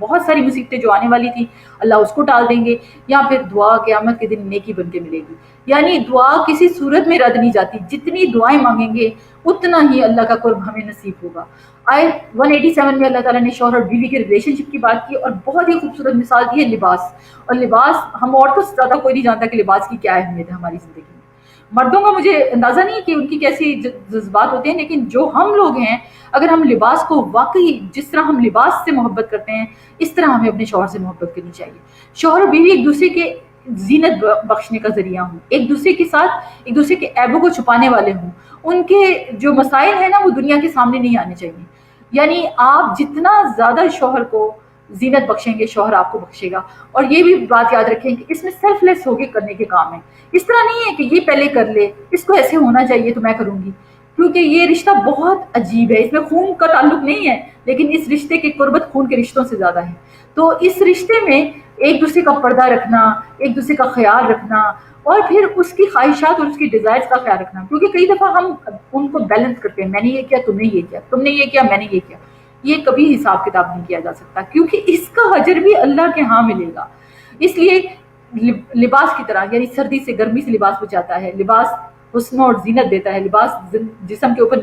بہت ساری مصیبتیں جو آنے والی تھی اللہ اس کو ٹال دیں گے، یا پھر دعا قیامت کے دن نیکی بن کے ملے گی. یعنی دعا کسی صورت میں رد نہیں جاتی، جتنی دعائیں مانگیں گے اتنا ہی اللہ کا قرب ہمیں نصیب ہوگا. آیت 187 میں اللہ تعالیٰ نے شوہر اور بیوی کے ریلیشن شپ کی بات کی اور بہت ہی خوبصورت مثال دی ہے لباس. اور لباس ہم عورتوں سے زیادہ کوئی نہیں جانتا کہ لباس کی کیا اہمیت ہے ہماری زندگی میں. مردوں کا مجھے اندازہ نہیں ہے کہ ان کی کیسی جذبات ہوتے ہیں، لیکن جو ہم لوگ ہیں اگر ہم لباس کو واقعی جس طرح ہم لباس سے محبت کرتے ہیں اس طرح ہمیں اپنے شوہر سے محبت کرنی چاہیے. شوہر اور بیوی ایک دوسرے کے زینت بخشنے کا ذریعہ ہوں، ایک دوسرے کے ساتھ ایک دوسرے کے عیبوں کو چھپانے والے ہوں. ان کے جو مسائل ہیں نا وہ دنیا کے سامنے نہیں آنے چاہیے. یعنی آپ جتنا زیادہ شوہر کو زینت بخشیں گے شوہر آپ کو بخشے گا. اور یہ بھی بات یاد رکھیں کہ اس میں سیلف لیس ہو کے کرنے کے کام ہیں. اس طرح نہیں ہے کہ یہ پہلے کر لے، اس کو ایسے ہونا چاہیے تو میں کروں گی، کیونکہ یہ رشتہ بہت عجیب ہے. اس میں خون کا تعلق نہیں ہے، لیکن اس رشتے کی قربت خون کے رشتوں سے زیادہ ہے. تو اس رشتے میں ایک دوسرے کا پردہ رکھنا، ایک دوسرے کا خیال رکھنا، اور پھر اس کی خواہشات اور اس کی ڈیزائرز کا خیال رکھنا. کیونکہ کئی دفعہ ہم ان کو بیلنس کرتے ہیں، میں نے یہ کیا تم نے یہ کیا، تم نے یہ کیا میں نے یہ کیا. یہ کبھی حساب کتاب نہیں کیا جا سکتا، کیونکہ اس کا اجر بھی اللہ کے ہاں ملے گا. اس لیے لباس کی طرح، یعنی سردی سے گرمی سے لباس بچاتا ہے، لباس حسن اور زینت دیتا ہے، لباس جسم کے اوپر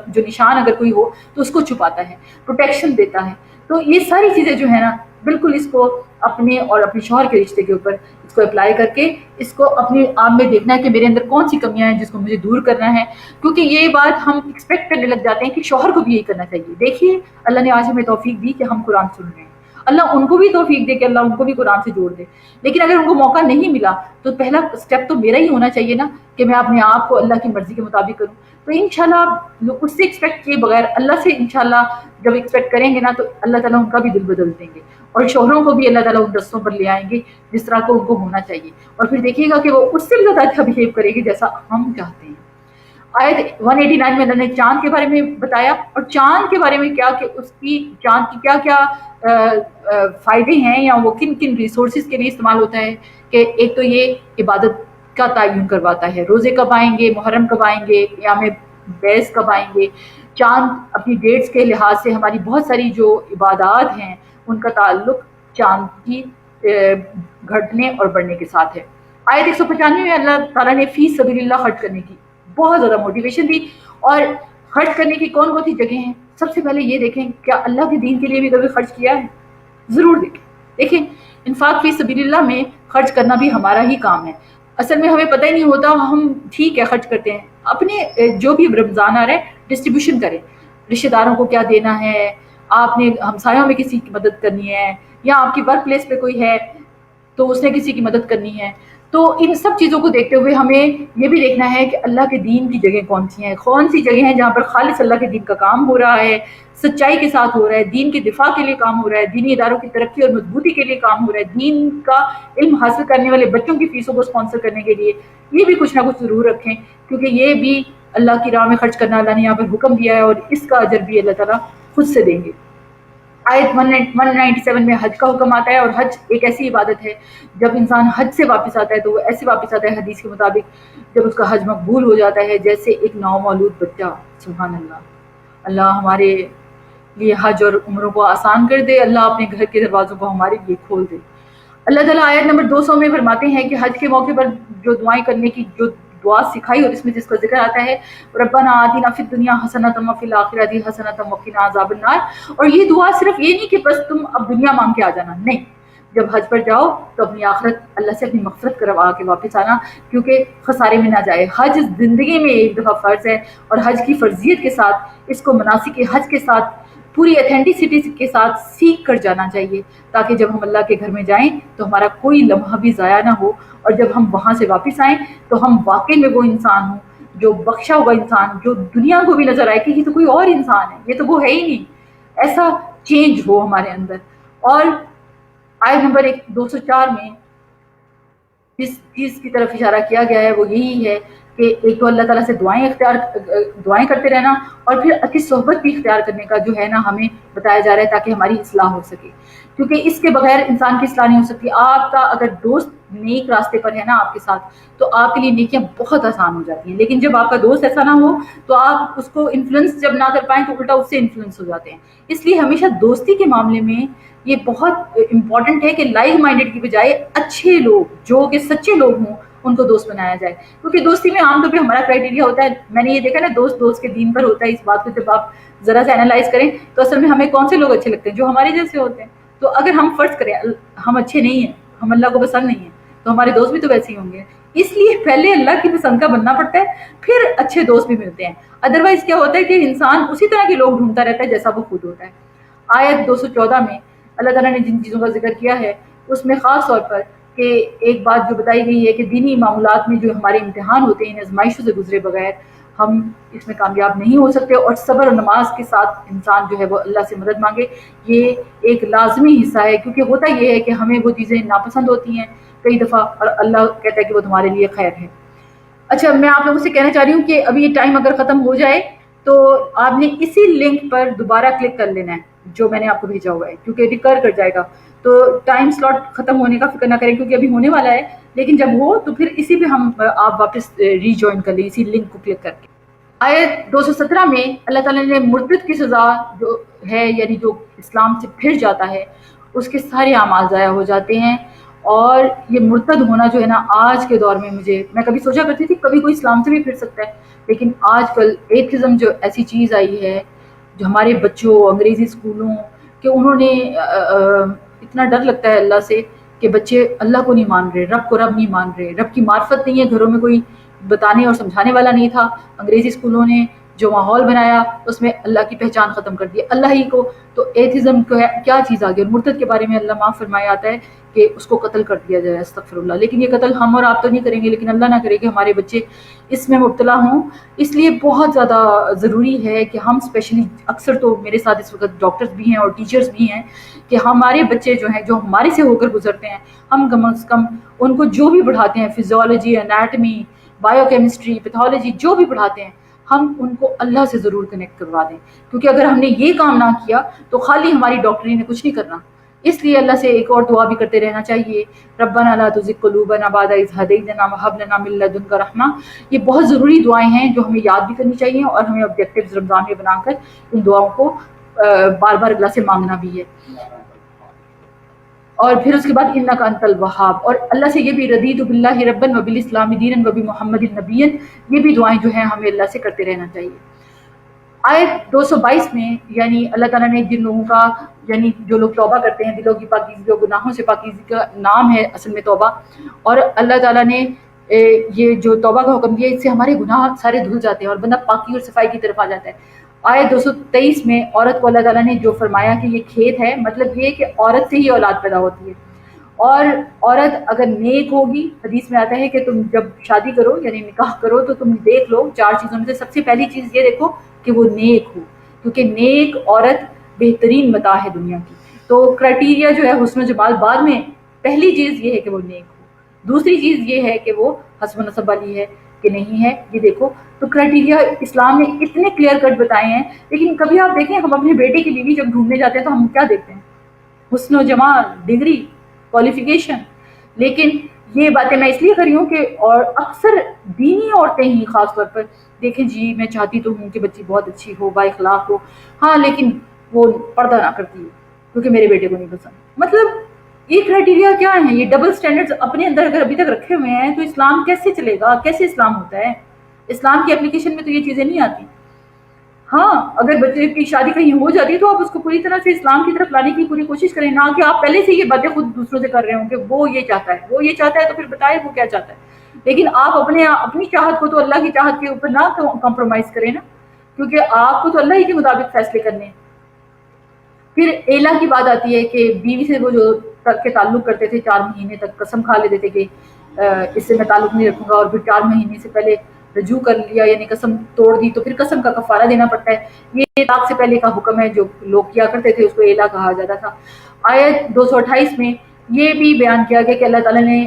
جو نشان اگر کوئی ہو تو اس کو چھپاتا ہے، پروٹیکشن دیتا ہے. تو یہ ساری چیزیں جو ہے نا بالکل اس کو اپنے اور اپنے شوہر کے رشتے کے اوپر اس کو اپلائی کر کے اس کو اپنے آپ میں دیکھنا ہے کہ میرے اندر کون سی کمیاں ہیں جس کو مجھے دور کرنا ہے. کیونکہ یہ بات ہم ایکسپیکٹ کرنے لگ جاتے ہیں کہ شوہر کو بھی یہی کرنا چاہیے. دیکھیے اللہ نے آج ہمیں توفیق دی کہ ہم قرآن سن رہے ہیں، اللہ ان کو بھی توفیق دے کہ اللہ ان کو بھی قرآن سے جوڑ دے. لیکن اگر ان کو موقع نہیں ملا تو پہلا سٹیپ تو میرا ہی ہونا چاہیے نا کہ میں اپنے آپ کو اللہ کی مرضی کے مطابق کروں. تو انشاءاللہ اس سے ایکسپیکٹ کیے بغیر اللہ سے انشاءاللہ جب ایکسپیکٹ کریں گے نا تو اللہ تعالیٰ ان کا بھی دل بدل دیں گے، اور شوہروں کو بھی اللہ تعالیٰ ان رستوں پر لے آئیں گے جس طرح کو ان کو ہونا چاہیے. اور پھر دیکھیے گا کہ وہ اس سے بھی زیادہ اچھا بہیو کرے گی جیسا ہم چاہتے ہیں. آیت 189 میں اللہ نے چاند کے بارے میں بتایا، اور چاند کے بارے میں کیا کہ اس کی چاند کی کیا کیا فائدے ہیں یا وہ کن کن ریسورسز کے لیے استعمال ہوتا ہے. کہ ایک تو یہ عبادت کا تعین کرواتا ہے، روزے کب آئیں گے، محرم کب آئیں گے، ایام بیس کب آئیں گے. چاند اپنی ڈیٹس کے لحاظ سے ہماری بہت ساری جو عبادات ہیں ان کا تعلق چاند کی گھٹنے اور بڑھنے کے ساتھ ہے. آیت 195 میں اللہ تعالیٰ نے فی سبیل اللہ خرچ کرنے کی بہت زیادہ موٹیویشن دی. اور خرچ کرنے کی کون کون سی جگہیں ہیں؟ سب سے پہلے یہ دیکھیں کیا اللہ کے دین کے لیے بھی کبھی خرچ کیا ہے؟ ضرور دیکھیں انفاق فی سبیل اللہ میں خرچ کرنا بھی ہمارا ہی کام ہے. اصل میں ہمیں پتہ ہی نہیں ہوتا، ہم ٹھیک ہے خرچ کرتے ہیں، اپنے جو بھی رمضان آ رہا ہے ڈسٹریبیوشن کریں. رشتہ داروں کو کیا دینا ہے، آپ نے ہمسایوں میں کسی کی مدد کرنی ہے، یا آپ کی ورک پلیس پہ کوئی ہے تو اس نے کسی کی مدد کرنی ہے. تو ان سب چیزوں کو دیکھتے ہوئے ہمیں یہ بھی دیکھنا ہے کہ اللہ کے دین کی جگہ کون سی ہیں، کون سی جگہ ہیں جہاں پر خالص اللہ کے دین کا کام ہو رہا ہے، سچائی کے ساتھ ہو رہا ہے، دین کے دفاع کے لیے کام ہو رہا ہے، دینی اداروں کی ترقی اور مضبوطی کے لیے کام ہو رہا ہے، دین کا علم حاصل کرنے والے بچوں کی فیسوں کو اسپانسر کرنے کے لیے. یہ بھی کچھ نہ کچھ ضرور رکھیں، کیونکہ یہ بھی اللہ کی راہ میں خرچ کرنا اللہ نے یہاں پر حکم دیا ہے، اور اس کا اجر بھی اللہ تعالیٰ خود سے دیں گے. آیت 197 میں حج کا حکم آتا ہے، اور حج ایک ایسی عبادت ہے جب انسان حج سے واپس آتا ہے تو وہ ایسے واپس آتا ہے حدیث کے مطابق جب اس کا حج مقبول ہو جاتا ہے جیسے ایک نو مولود بچہ. سبحان اللہ. اللہ ہمارے لیے حج اور عمروں کو آسان کر دے، اللہ اپنے گھر کے دروازوں کو ہمارے لیے کھول دے. اللہ تعالیٰ آیت نمبر 200 میں فرماتے ہیں کہ حج کے موقع پر جو دعائیں کرنے کی جو دعا سکھائی اور اس میں جس کا ذکر آتا ہے ربنا آتنا فی الدنیا حسنۃ وفی الآخرۃ حسنۃ وقنا عذاب النار. اور یہ دعا صرف یہ نہیں کہ بس تم اب دنیا مانگ کے آ جانا، نہیں، جب حج پر جاؤ تو اپنی آخرت اللہ سے اپنی مغفرت کروا کے واپس آنا، کیونکہ خسارے میں نہ جائے. حج زندگی میں ایک دفعہ فرض ہے، اور حج کی فرضیت کے ساتھ اس کو مناسک حج کے ساتھ پوری ایتھینٹسٹی کے ساتھ سیکھ کر جانا چاہیے، تاکہ جب ہم اللہ کے گھر میں جائیں تو ہمارا کوئی لمحہ بھی ضائع نہ ہو، اور جب ہم وہاں سے واپس آئیں تو ہم واقعی میں وہ انسان ہوں جو بخشا ہوا انسان، جو دنیا کو بھی نظر آئے کہ یہ تو کوئی اور انسان ہے، یہ تو وہ ہے ہی نہیں. ایسا چینج ہو ہمارے اندر. اور آیت نمبر 204 میں جس چیز کی طرف اشارہ کیا گیا ہے وہ یہی ہے کہ ایک تو اللہ تعالیٰ سے دعائیں کرتے رہنا، اور پھر اچھی صحبت بھی اختیار کرنے کا جو ہے نا ہمیں بتایا جا رہا ہے تاکہ ہماری اصلاح ہو سکے، کیونکہ اس کے بغیر انسان کی اصلاح نہیں ہو سکتی. آپ کا اگر دوست نیک راستے پر ہے نا آپ کے ساتھ، تو آپ کے لیے نیکیاں بہت آسان ہو جاتی ہیں. لیکن جب آپ کا دوست ایسا نہ ہو تو آپ اس کو انفلوئنس جب نہ کر پائیں تو الٹا اس سے انفلوئنس ہو جاتے ہیں. اس لیے ہمیشہ دوستی کے معاملے میں یہ بہت امپورٹنٹ ہے کہ لائک مائنڈیڈ کی بجائے اچھے لوگ جو کہ سچے لوگ ہوں ان کو دوست بنایا جائے. کیونکہ دوستی میں عام طور پہ ہمارا کرائٹیریا ہوتا ہے، میں نے یہ دیکھا نا، دوست دوست کے دین پر ہوتا ہے. اس بات کو جب آپ ذرا سے اینالائز کریں تو اصل میں ہمیں کون سے لوگ اچھے لگتے ہیں؟ جو ہمارے جیسے ہوتے ہیں. تو اگر ہم فرض کریں ہم اچھے نہیں ہیں، ہم اللہ کو پسند نہیں ہیں، تو ہمارے دوست بھی تو ویسے ہی ہوں گے. اس لیے پہلے اللہ کی پسند کا بننا پڑتا ہے، پھر اچھے دوست بھی ملتے ہیں. ادروائز کیا ہوتا ہے کہ انسان اسی طرح کے لوگ ڈھونڈتا رہتا ہے جیسا وہ خود ہوتا ہے. آیت 214 میں اللہ تعالیٰ نے جن چیزوں کا ذکر کیا ہے اس میں خاص طور پر کہ ایک بات جو بتائی گئی ہے کہ دینی معاملات میں جو ہمارے امتحان ہوتے ہیں ان آزمائشوں سے گزرے بغیر ہم اس میں کامیاب نہیں ہو سکتے، اور صبر و نماز کے ساتھ انسان جو ہے وہ اللہ سے مدد مانگے. یہ ایک لازمی حصہ ہے، کیونکہ ہوتا یہ ہے کہ ہمیں وہ چیزیں ناپسند ہوتی ہیں کئی دفعہ، اور اللہ کہتا ہے کہ وہ تمہارے لیے خیر ہے. اچھا، میں آپ لوگوں سے کہنا چاہ رہی ہوں کہ ابھی یہ ٹائم اگر ختم ہو جائے تو آپ نے اسی لنک پر دوبارہ کلک کر لینا ہے جو میں نے آپ کو بھیجا ہوا ہے، کیونکہ ریکر کر جائے گا. تو ٹائم سلاٹ ختم ہونے کا فکر نہ کریں کیونکہ ابھی ہونے والا ہے، لیکن جب ہو تو پھر اسی پہ ہم آپ واپس ری جوائن کر لیں اسی لنک کو کلک کر کے. آیت 217 میں اللہ تعالیٰ نے مرتد کی سزا جو ہے، یعنی جو اسلام سے پھر جاتا ہے اس کے سارے اعمال ضائع ہو جاتے ہیں. اور یہ مرتد ہونا جو ہے نا آج کے دور میں، میں کبھی سوچا کرتی تھی کبھی کوئی اسلام سے بھی پھر سکتا ہے، لیکن آج کل ایتھزم جو ایسی چیز آئی ہے جو ہمارے بچوں انگریزی اسکولوں کہ انہوں نے اتنا ڈر لگتا ہے اللہ سے کہ بچے اللہ کو نہیں مان رہے، رب کو رب نہیں مان رہے، رب کی معرفت نہیں ہے، گھروں میں کوئی بتانے اور سمجھانے والا نہیں تھا. انگریزی اسکولوں نے جو ماحول بنایا اس میں اللہ کی پہچان ختم کر دی اللہ ہی کو. تو ایتھزم کو کیا چیز آ گئی. اور مرتد کے بارے میں اللہ معاف فرمایا آتا ہے کہ اس کو قتل کر دیا جائے، استغفر اللہ. لیکن یہ قتل ہم اور آپ تو نہیں کریں گے، لیکن اللہ نہ کرے کہ ہمارے بچے اس میں مبتلا ہوں. اس لیے بہت زیادہ ضروری ہے کہ ہم اسپیشلی، اکثر تو میرے ساتھ اس وقت ڈاکٹرز بھی ہیں اور ٹیچرز بھی ہیں، کہ ہمارے بچے جو ہیں جو ہمارے سے ہو کر گزرتے ہیں ہم کم از کم ان کو جو بھی پڑھاتے ہیں، physiology, anatomy, bio chemistry, pathology, جو بھی پڑھاتے ہیں ہم ان کو اللہ سے ضرور کنیکٹ کروا دیں. کیونکہ اگر ہم نے یہ کام نہ کیا تو خالی ہماری ڈاکٹری نے کچھ نہیں کرنا. اس لیے اللہ سے ایک اور دعا بھی کرتے رہنا چاہیے، ربنا لا تزغ قلوبنا بعد اذ ہدیتنا وہب لنا من لدنک رحمہ. یہ بہت ضروری دعائیں ہیں جو ہمیں یاد بھی کرنی چاہیے، اور ہمیں آبجیکٹیوز رمضان میں بنا کر ان دعاؤں کو بار بار اللہ سے مانگنا بھی ہے. اور پھر اس کے بعد انک انت الوہاب، اور اللہ سے یہ بھی رضیت باللہ ربا وبالاسلام دینا وبمحمد نبیا، یہ بھی دعائیں جو ہیں ہمیں اللہ سے کرتے رہنا چاہیے. آیت 222 میں یعنی اللہ تعالیٰ نے جن لوگوں کا، یعنی جو لوگ توبہ کرتے ہیں دلوں کی پاکیزگی اور گناہوں سے پاکیزگی کا نام ہے اصل میں توبہ، اور اللہ تعالیٰ نے یہ جو توبہ کا حکم دیا اس سے ہمارے گناہ سارے دھل جاتے ہیں اور بندہ پاکی اور صفائی کی طرف آ جاتا ہے. آیت 223 میں عورت کو اللہ تعالیٰ نے جو فرمایا کہ یہ کھیت ہے، مطلب یہ کہ عورت سے ہی اولاد پیدا ہوتی ہے. اور عورت اگر نیک ہوگی، حدیث میں آتا ہے کہ تم جب شادی کرو یعنی نکاح کرو تو تم دیکھ لو 4 چیزوں میں سے سب سے پہلی چیز یہ دیکھو کہ وہ نیک ہو، کیونکہ نیک عورت بہترین متاع ہے دنیا کی. تو کرائٹیریا جو ہے حسن و جمال بعد میں، پہلی چیز یہ ہے کہ وہ نیک ہو، دوسری چیز یہ ہے کہ وہ حسب و نسب والی ہے کہ نہیں ہے، یہ دیکھو. تو کرائٹیریا اسلام نے اتنے کلیئر کٹ بتائے ہیں. لیکن کبھی آپ دیکھیں ہم اپنے بیٹے کی بیوی جب ڈھونڈنے جاتے ہیں تو ہم کیا دیکھتے ہیں؟ حسن و جمال، ڈگری، کوالیفیکیشن. لیکن یہ باتیں میں اس لیے کر رہی ہوں کہ اور اکثر دینی عورتیں ہی خاص طور پر دیکھیں جی میں چاہتی تو ہوں کہ بچی بہت اچھی ہو، با اخلاق ہو، ہاں لیکن وہ پردہ نہ کرتی ہے کیونکہ میرے بیٹے کو نہیں پسند. مطلب یہ کرائٹیریا کیا ہیں؟ یہ ڈبل سٹینڈرڈز اپنے اندر اگر ابھی تک رکھے ہوئے ہیں تو اسلام کیسے چلے گا؟ کیسے اسلام ہوتا ہے؟ اسلام کی اپلیکیشن میں تو یہ چیزیں نہیں آتی. ہاں اگر بچے کی شادی کہیں ہو جاتی ہے تو آپ اس کو پوری طرح سے اسلام کی طرف لانے کی پوری کوشش کریں، نہ کہ آپ پہلے سے یہ باتیں خود دوسروں سے کر رہے ہوں کہ وہ یہ چاہتا ہے، وہ یہ چاہتا ہے، تو پھر بتائے وہ کیا چاہتا ہے. لیکن آپ اپنی چاہت کو تو اللہ کی چاہت کے اوپر نہ کمپرومائز کریں نا، کیونکہ آپ کو تو اللہ ہی کے مطابق فیصلے کرنے ہیں. پھر ایلا کی بات آتی ہے کہ بیوی سے وہ جو تک کے تعلق کرتے تھے 4 مہینے تک قسم کھا لیتے تھے کہ اس سے میں تعلق نہیں رکھوں گا، اور پھر 4 مہینے سے پہلے رجوع کر لیا یعنی قسم توڑ دی تو پھر قسم کا کفارہ دینا پڑتا ہے. یہ طلاق سے پہلے کا حکم ہے جو لوگ کیا کرتے تھے اس کو ایلا کہا جاتا تھا. آیت 228 میں یہ بھی بیان کیا گیا کہ اللہ تعالیٰ نے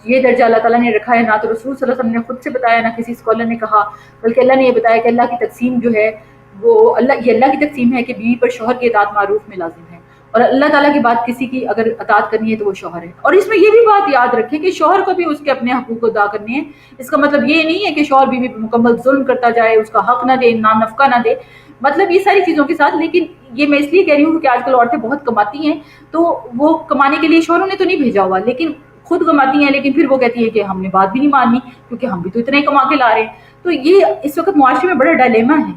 یہ درجہ اللہ تعالیٰ نے رکھا ہے، نہ تو رسول صلی اللہ علیہ وسلم نے خود سے بتایا، نہ کسی اسکالر نے کہا، بلکہ اللہ نے یہ بتایا کہ اللہ کی تقسیم جو ہے وہ اللہ کی تقسیم ہے کہ بیوی پر شوہر کی اطاعت معروف میں لازم ہے، اور اللہ تعالیٰ کی بات کسی کی اگر اطاعت کرنی ہے تو وہ شوہر ہے. اور اس میں یہ بھی بات یاد رکھیں کہ شوہر کو بھی اس کے اپنے حقوق ادا کرنے ہیں. اس کا مطلب یہ نہیں ہے کہ شوہر بیوی پہ مکمل ظلم کرتا جائے، اس کا حق نہ دے، نہ نفقہ نہ دے، مطلب یہ ساری چیزوں کے ساتھ. لیکن یہ میں اس لیے کہہ رہی ہوں کہ آج کل عورتیں بہت کماتی ہیں، تو وہ کمانے کے لیے شوہروں نے تو نہیں بھیجا ہوا، لیکن خود کماتی ہیں، لیکن پھر وہ کہتی ہے کہ ہم نے بات بھی نہیں ماننی کیونکہ ہم بھی تو اتنے کما کے لا رہے ہیں. تو یہ اس وقت معاشرے میں بڑا ڈائلیما ہے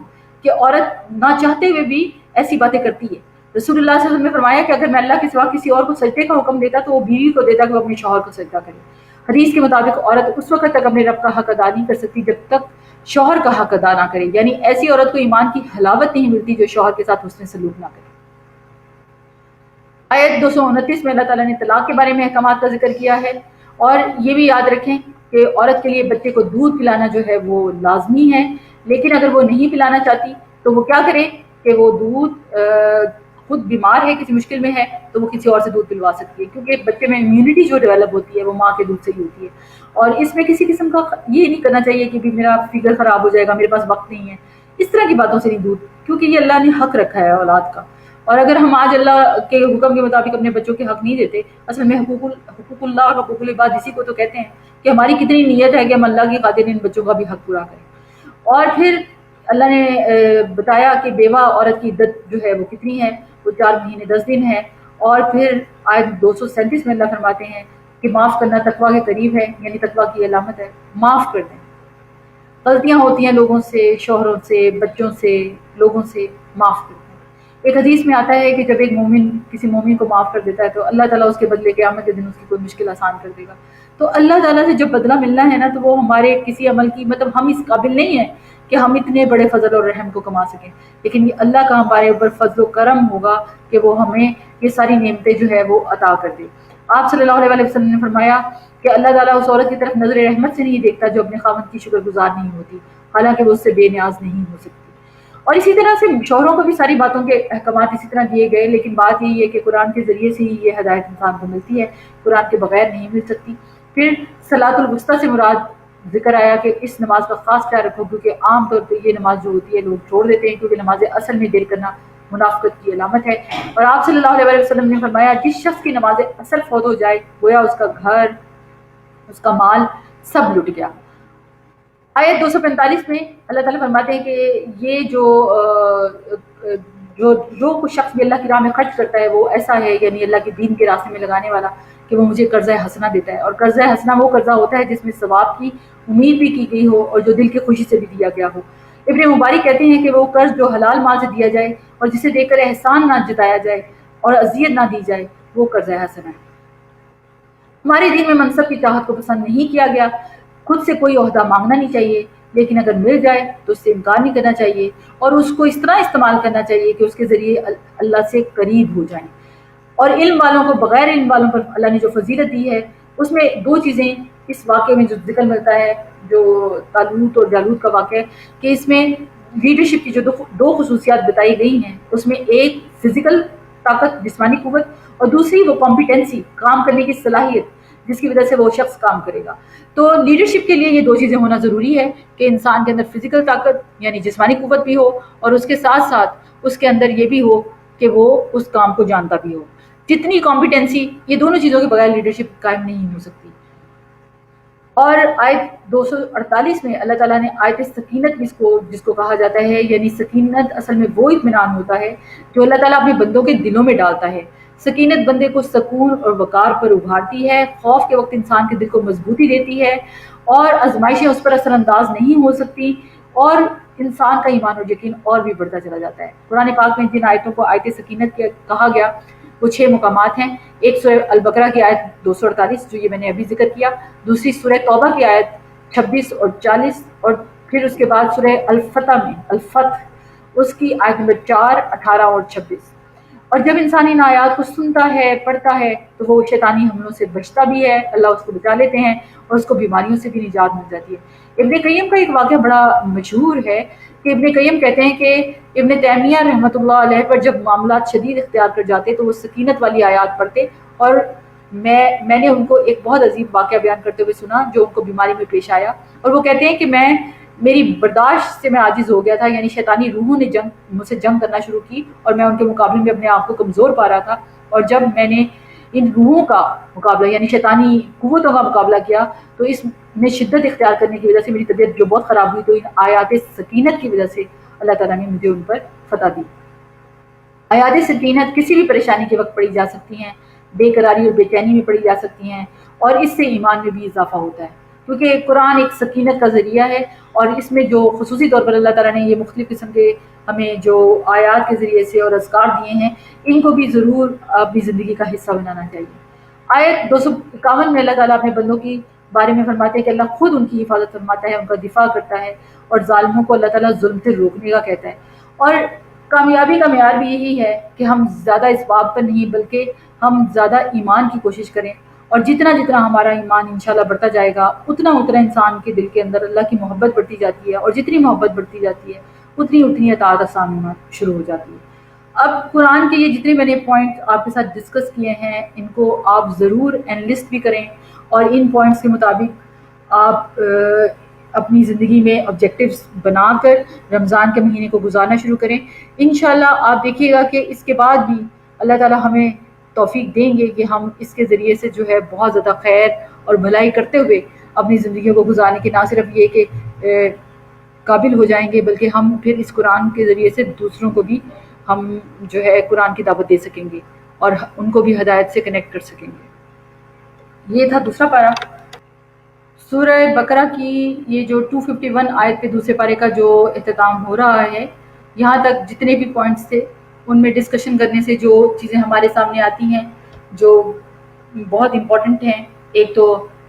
کہ عورت نہ چاہتے ہوئے بھی ایسی باتیں کرتی ہے. رسول اللہ صلی اللہ علیہ وسلم نے فرمایا کہ اگر میں اللہ کے سوا کسی اور کو سجدے کا حکم دیتا تو وہ بیوی کو دیتا کہ وہ اپنے شوہر کو سجدہ کرے. حدیث کے مطابق عورت اس وقت تک اپنے رب کا حق ادا نہیں کر سکتی جب تک شوہر کا حق ادا نہ کرے. یعنی ایسی عورت کو ایمان کی حلاوت نہیں ملتی جو شوہر کے ساتھ حسن سلوک نہ کرے. آیت 229 میں اللہ تعالیٰ نے طلاق کے بارے میں احکامات کا ذکر کیا ہے. اور یہ بھی یاد رکھیں کہ عورت کے لیے بچے کو دودھ پلانا جو ہے وہ لازمی ہے، لیکن اگر وہ نہیں پلانا چاہتی تو وہ کیا کرے کہ وہ دودھ خود بیمار ہے، کسی مشکل میں ہے، تو وہ کسی اور سے دودھ پلوا سکتی ہے، کیونکہ بچے میں امیونٹی جو ڈیولپ ہوتی ہے وہ ماں کے دودھ سے ہی ہوتی ہے. اور اس میں کسی قسم کا یہ نہیں کرنا چاہیے کہ میرا فگر خراب ہو جائے گا، میرے پاس وقت نہیں ہے، اس طرح کی باتوں سے نہیں دودھ، کیونکہ یہ اللہ نے حق رکھا ہے اولاد کا. اور اگر ہم آج اللہ کے حکم کے مطابق اپنے بچوں کے حق نہیں دیتے، اصل میں حقوق اللہ اور حقوق العباد اسی کو تو کہتے ہیں کہ ہماری کتنی نیت ہے کہ ہم اللہ کی خاطر ان بچوں کا بھی حق پورا کریں. اور پھر اللہ نے بتایا کہ بیوہ عورت کی عدت جو ہے وہ کتنی ہے، وہ 4 مہینے 10 دن ہے. اور پھر آیت 237 میں اللہ فرماتے ہیں کہ معاف کرنا تقویٰ کے قریب ہے، یعنی تقویٰ کی علامت ہے. معاف کر دیں، غلطیاں ہوتی ہیں لوگوں سے، شوہروں سے، بچوں سے، لوگوں سے، معاف کر دیں. ایک حدیث میں آتا ہے کہ جب ایک مومن کسی مومن کو معاف کر دیتا ہے تو اللہ تعالیٰ اس کے بدلے قیامت کے دن اس کی کوئی مشکل آسان کر دے گا. تو اللہ تعالیٰ سے جب بدلہ ملنا ہے نا تو وہ ہمارے کسی عمل کی مطلب ہم اس قابل نہیں ہیں کہ ہم اتنے بڑے فضل اور رحم کو کما سکیں، لیکن یہ اللہ کا ہمارے اوپر فضل و کرم ہوگا کہ وہ ہمیں یہ ساری نعمتیں جو ہے وہ عطا کر دے. آپ صلی اللہ علیہ وسلم نے فرمایا کہ اللہ تعالیٰ اس عورت کی طرف نظر رحمت سے نہیں دیکھتا جو اپنے خاوند کی شکر گزار نہیں ہوتی، حالانکہ وہ اس سے بے نیاز نہیں ہو سکتی. اور اسی طرح سے شوہروں کو بھی ساری باتوں کے احکامات اسی طرح دیے گئے، لیکن بات یہی ہے کہ قرآن کے ذریعے سے ہی یہ ہدایت انسان کو ملتی ہے، قرآن کے بغیر نہیں مل سکتی. پھر صلاۃ الوسطیٰ سے مراد ذکر آیا کہ اس نماز کا خاص خیال رکھو، کیونکہ عام طور پہ یہ نماز جو ہوتی ہے لوگ چھوڑ دیتے ہیں، کیونکہ نماز اصل میں دیر کرنا منافقت کی علامت ہے. اور آپ صلی اللہ علیہ وسلم نے فرمایا جس شخص کی نماز اصل فوت ہو جائے گویا اس کا گھر، اس کا مال سب لٹ گیا. آیت 245 میں اللہ تعالیٰ فرماتے ہیں کہ یہ جو کچھ شخص بھی اللہ کی راہ میں خرچ کرتا ہے وہ ایسا ہے، یعنی اللہ کے دین کے راستے میں لگانے والا، کہ وہ مجھے قرضہ حسنہ دیتا ہے. اور قرضہ حسنہ وہ قرضہ ہوتا ہے جس میں ثواب کی امید بھی کی گئی ہو اور جو دل کی خوشی سے بھی دیا گیا ہو. ابن مبارک کہتے ہیں کہ وہ قرض جو حلال مال سے دیا جائے اور جسے دے کر احسان نہ جتایا جائے اور اذیت نہ دی جائے وہ قرضہ حسنہ ہے. ہمارے دین میں منصب کی چاہت کو پسند نہیں کیا گیا. خود سے کوئی عہدہ مانگنا نہیں چاہیے، لیکن اگر مل جائے تو اس سے انکار نہیں کرنا چاہیے اور اس کو اس طرح استعمال کرنا چاہیے کہ اس کے ذریعے اللہ سے قریب ہو جائیں. اور علم والوں کو بغیر علم والوں پر اللہ نے جو فضیلت دی ہے اس میں 2 چیزیں اس واقعے میں جو ذکر ملتا ہے، جو طالوت اور جالوت کا واقعہ ہے، کہ اس میں لیڈرشپ کی جو 2 خصوصیات بتائی گئی ہیں اس میں ایک فزیکل طاقت، جسمانی قوت، اور دوسری وہ کمپیٹنسی، کام کرنے کی صلاحیت جس کی وجہ سے وہ شخص کام کرے گا. تو لیڈرشپ کے لیے یہ 2 چیزیں ہونا ضروری ہے کہ انسان کے اندر فزیکل طاقت یعنی جسمانی قوت بھی ہو اور اس کے ساتھ ساتھ اس کے اندر یہ بھی ہو کہ وہ اس کام کو جانتا بھی ہو. جتنی کمپیٹنسی، یہ دونوں چیزوں کے بغیر لیڈرشپ قائم نہیں ہو سکتی. اور آیت 248 میں اللہ تعالیٰ نے آیت سکینت جس کو کہا جاتا ہے، یعنی سکینت اصل میں وہ اطمینان ہوتا ہے جو اللہ تعالیٰ اپنے بندوں کے دلوں میں ڈالتا ہے. سکینت بندے کو سکون اور وقار پر ابھارتی ہے، خوف کے وقت انسان کے دل کو مضبوطی دیتی ہے اور آزمائشیں اس پر اثر انداز نہیں ہو سکتی اور انسان کا ایمان اور یقین اور بھی بڑھتا چلا جاتا ہے. قرآن پاک میں جن آیتوں کو آیت سکینت کہا گیا وہ 6 مقامات ہیں. ایک سورہ البقرہ کی آیت 248 جو یہ میں نے ابھی ذکر کیا، دوسری سورہ توبہ کی آیت 26 اور 40، اور پھر اس کے بعد سورہ الفتح میں الفتح اس کی آیت نمبر 4، 18 اور 26. اور جب انسان ان آیات کو سنتا ہے، پڑھتا ہے تو وہ شیطانی حملوں سے بچتا بھی ہے، اللہ اس کو بچا لیتے ہیں اور اس کو بیماریوں سے بھی نجات مل جاتی ہے. ابن قیم کا ایک واقعہ بڑا مشہور ہے کہ ابن قیم کہتے ہیں کہ ابن تیمیہ رحمۃ اللہ علیہ پر جب معاملات شدید اختیار کر جاتے تو وہ سکینت والی آیات پڑھتے، اور میں نے ان کو ایک بہت عظیم واقعہ بیان کرتے ہوئے سنا جو ان کو بیماری میں پیش آیا. اور وہ کہتے ہیں کہ میں میری برداشت سے میں عاجز ہو گیا تھا، یعنی شیطانی روحوں نے مجھ سے جنگ کرنا شروع کی اور میں ان کے مقابلے میں اپنے آپ کو کمزور پا رہا تھا. اور جب میں نے ان روحوں کا مقابلہ یعنی شیطانی قوتوں کا مقابلہ کیا تو اس میں شدت اختیار کرنے کی وجہ سے میری طبیعت جو بہت خراب ہوئی، تو ان آیات سکینت کی وجہ سے اللہ تعالیٰ نے مجھے ان پر فتح دی. آیات سکینت کسی بھی پریشانی کے وقت پڑھی جا سکتی ہیں، بے قراری اور بے چینی میں پڑھی جا سکتی ہیں، اور اس سے ایمان میں بھی اضافہ ہوتا ہے، کیونکہ قرآن ایک سکینت کا ذریعہ ہے. اور اس میں جو خصوصی طور پر اللہ تعالیٰ نے یہ مختلف قسم کے ہمیں جو آیات کے ذریعے سے اور اذکار دیے ہیں، ان کو بھی ضرور اپنی زندگی کا حصہ بنانا چاہیے. آیت 251 میں اللہ تعالیٰ اپنے بندوں کی بارے میں فرماتے ہیں کہ اللہ خود ان کی حفاظت فرماتا ہے، ان کا دفاع کرتا ہے، اور ظالموں کو اللہ تعالیٰ ظلم سے روکنے کا کہتا ہے. اور کامیابی کا معیار بھی یہی ہے کہ ہم زیادہ اس بات پر نہیں بلکہ ہم زیادہ ایمان کی کوشش کریں، اور جتنا جتنا ہمارا ایمان انشاءاللہ بڑھتا جائے گا اتنا اتنا انسان کے دل کے اندر اللہ کی محبت بڑھتی جاتی ہے، اور جتنی محبت بڑھتی جاتی ہے اتنی اتنی اطاعت آسان ہونا شروع ہو جاتی ہے. اب قرآن کے یہ جتنے میں نے پوائنٹ آپ کے ساتھ ڈسکس کیے ہیں ان کو آپ ضرور انلسٹ بھی کریں، اور ان پوائنٹس کے مطابق آپ اپنی زندگی میں آبجیکٹیوز بنا کر رمضان کے مہینے کو گزارنا شروع کریں. انشاءاللہ آپ دیکھیے گا کہ اس کے بعد بھی اللہ تعالیٰ ہمیں توفیق دیں گے کہ ہم اس کے ذریعے سے جو ہے بہت زیادہ خیر اور بھلائی کرتے ہوئے اپنی زندگیوں کو گزارنے کے نہ صرف یہ کہ قابل ہو جائیں گے بلکہ ہم پھر اس قرآن کے ذریعے سے دوسروں کو بھی ہم جو ہے قرآن کی دعوت دے سکیں گے اور ان کو بھی ہدایت سے کنیکٹ کر سکیں گے. یہ تھا دوسرا پارہ. سورہ بقرہ کی یہ جو 251 آیت پہ دوسرے پارے کا جو اختتام ہو رہا ہے، یہاں تک جتنے بھی پوائنٹس تھے ان میں ڈسکشن کرنے سے جو چیزیں ہمارے سامنے آتی ہیں جو بہت امپورٹنٹ ہیں، ایک تو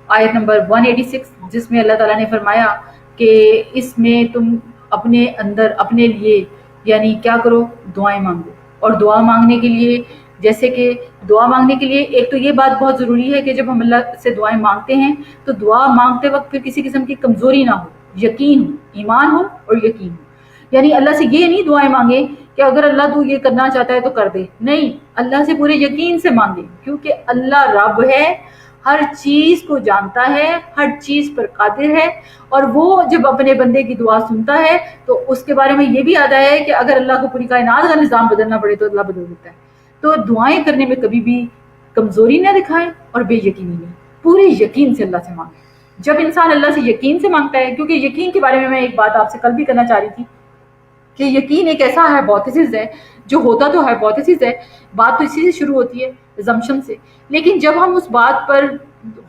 آیت نمبر 186 جس میں اللہ تعالیٰ نے فرمایا کہ اس میں تم اپنے اندر اپنے لیے یعنی کیا کرو، دعائیں مانگو. اور دعا مانگنے کے لیے جیسے کہ دعا مانگنے کے لیے ایک تو یہ بات بہت ضروری ہے کہ جب ہم اللہ سے دعائیں مانگتے ہیں تو دعا مانگتے وقت پھر کسی قسم کی کمزوری نہ ہو، یقین ہو، ایمان ہو اور یقین ہو. یعنی اللہ سے یہ نہیں دعائیں مانگیں کہ اگر اللہ تو یہ کرنا چاہتا ہے تو کر دے، نہیں، اللہ سے پورے یقین سے مانگیں، کیونکہ اللہ رب ہے، ہر چیز کو جانتا ہے، ہر چیز پر قادر ہے، اور وہ جب اپنے بندے کی دعا سنتا ہے تو اس کے بارے میں یہ بھی آتا ہے کہ اگر اللہ کو پوری کائنات کا نظام بدلنا پڑے تو اللہ بدل دیتا ہے. تو دعائیں کرنے میں کبھی بھی کمزوری نہ دکھائیں اور بے یقینی نہیں، پورے یقین سے اللہ سے مانگیں. جب انسان اللہ سے یقین سے مانگتا ہے، کیونکہ یقین کے بارے میں ایک بات آپ سے کل بھی کرنا چاہ رہی تھی کہ یقین ایک ایسا ہائپوتھیسس ہے جو ہوتا تو ہائپوتھیسس ہے، بات تو اسی سے شروع ہوتی ہے، assumption سے، لیکن جب ہم اس بات پر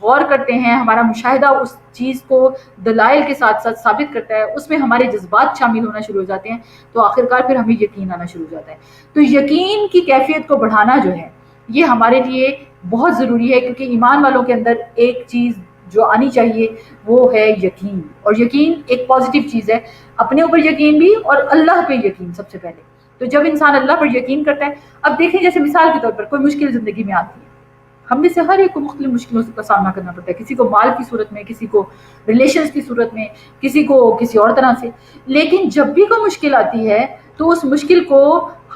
غور کرتے ہیں، ہمارا مشاہدہ اس چیز کو دلائل کے ساتھ ساتھ ثابت کرتا ہے، اس میں ہمارے جذبات شامل ہونا شروع ہو جاتے ہیں، تو آخرکار پھر ہمیں یقین آنا شروع ہو جاتا ہے. تو یقین کی کیفیت کو بڑھانا جو ہے یہ ہمارے لیے بہت ضروری ہے، کیونکہ ایمان والوں کے اندر ایک چیز جو آنی چاہیے وہ ہے یقین. اور یقین ایک پازیٹیو چیز ہے، اپنے اوپر یقین بھی اور اللہ پہ یقین سب سے پہلے. تو جب انسان اللہ پر یقین کرتا ہے، اب دیکھیں جیسے مثال کے طور پر کوئی مشکل زندگی میں آتی ہے، ہم میں سے ہر ایک کو مختلف مشکلوں کا سامنا کرنا پڑتا ہے، کسی کو مال کی صورت میں، کسی کو ریلیشنز کی صورت میں، کسی کو کسی اور طرح سے. لیکن جب بھی کوئی مشکل آتی ہے تو اس مشکل کو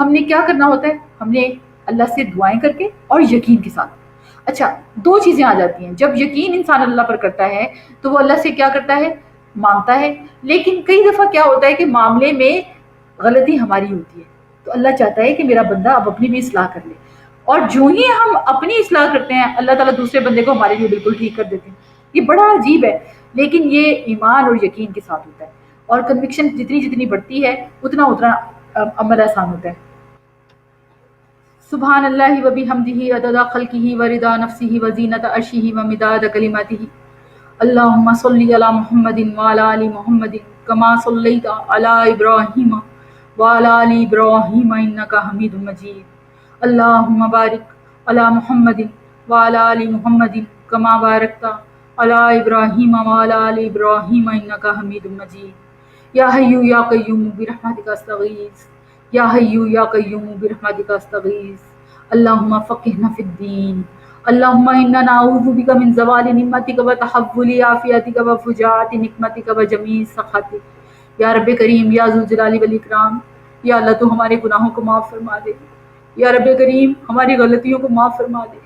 ہم نے کیا کرنا ہوتا ہے، ہم نے اللہ سے دعائیں کر کے اور یقین کے ساتھ. اچھا، دو چیزیں آ جاتی ہیں. جب یقین انسان اللہ پر کرتا ہے تو وہ اللہ سے کیا کرتا ہے، مانگتا ہے. لیکن کئی دفعہ کیا ہوتا ہے کہ معاملے میں غلطی ہماری ہوتی ہے، تو اللہ چاہتا ہے کہ میرا بندہ اب اپنی بھی اصلاح کر لے، اور جو ہی ہم اپنی اصلاح کرتے ہیں اللہ تعالیٰ دوسرے بندے کو ہمارے لیے بالکل ٹھیک کر دیتے ہیں. یہ بڑا عجیب ہے، لیکن یہ ایمان اور یقین کے ساتھ ہوتا ہے، اور کنوکشن جتنی جتنی بڑھتی ہے اتنا اتنا عمل آسان ہوتا ہے. سبحان اللہ و بحمدہ عدد خلقہ و رضا نفسہ و زینت عرشہ و مداد کلماتہ. اللہم صلی علی محمد وعلی آل محمد کما صلیت علی ابراہیم وعلی آل ابراہیم انک حمید مجید. اللہم بارک علی محمد وعلی آل محمد کما بارکت علی ابراہیم وعلی آل ابراہیم انک حمید مجید. یا حی یا قیوم برحمتک استغیث، یا حی یا قیوم برحمتک استغیث. اللہم فقہنا فی الدین. اللہم انا نعوذ بک من زوال نعمتک و تحول عافیتک و فجاعت نقمتک و جمیع سخطک. یا رب کریم، یا ذوالجلال والاکرام، یا اللہ تو ہمارے گناہوں کو معاف فرما دے. یا رب کریم، ہماری غلطیوں کو معاف فرما دے.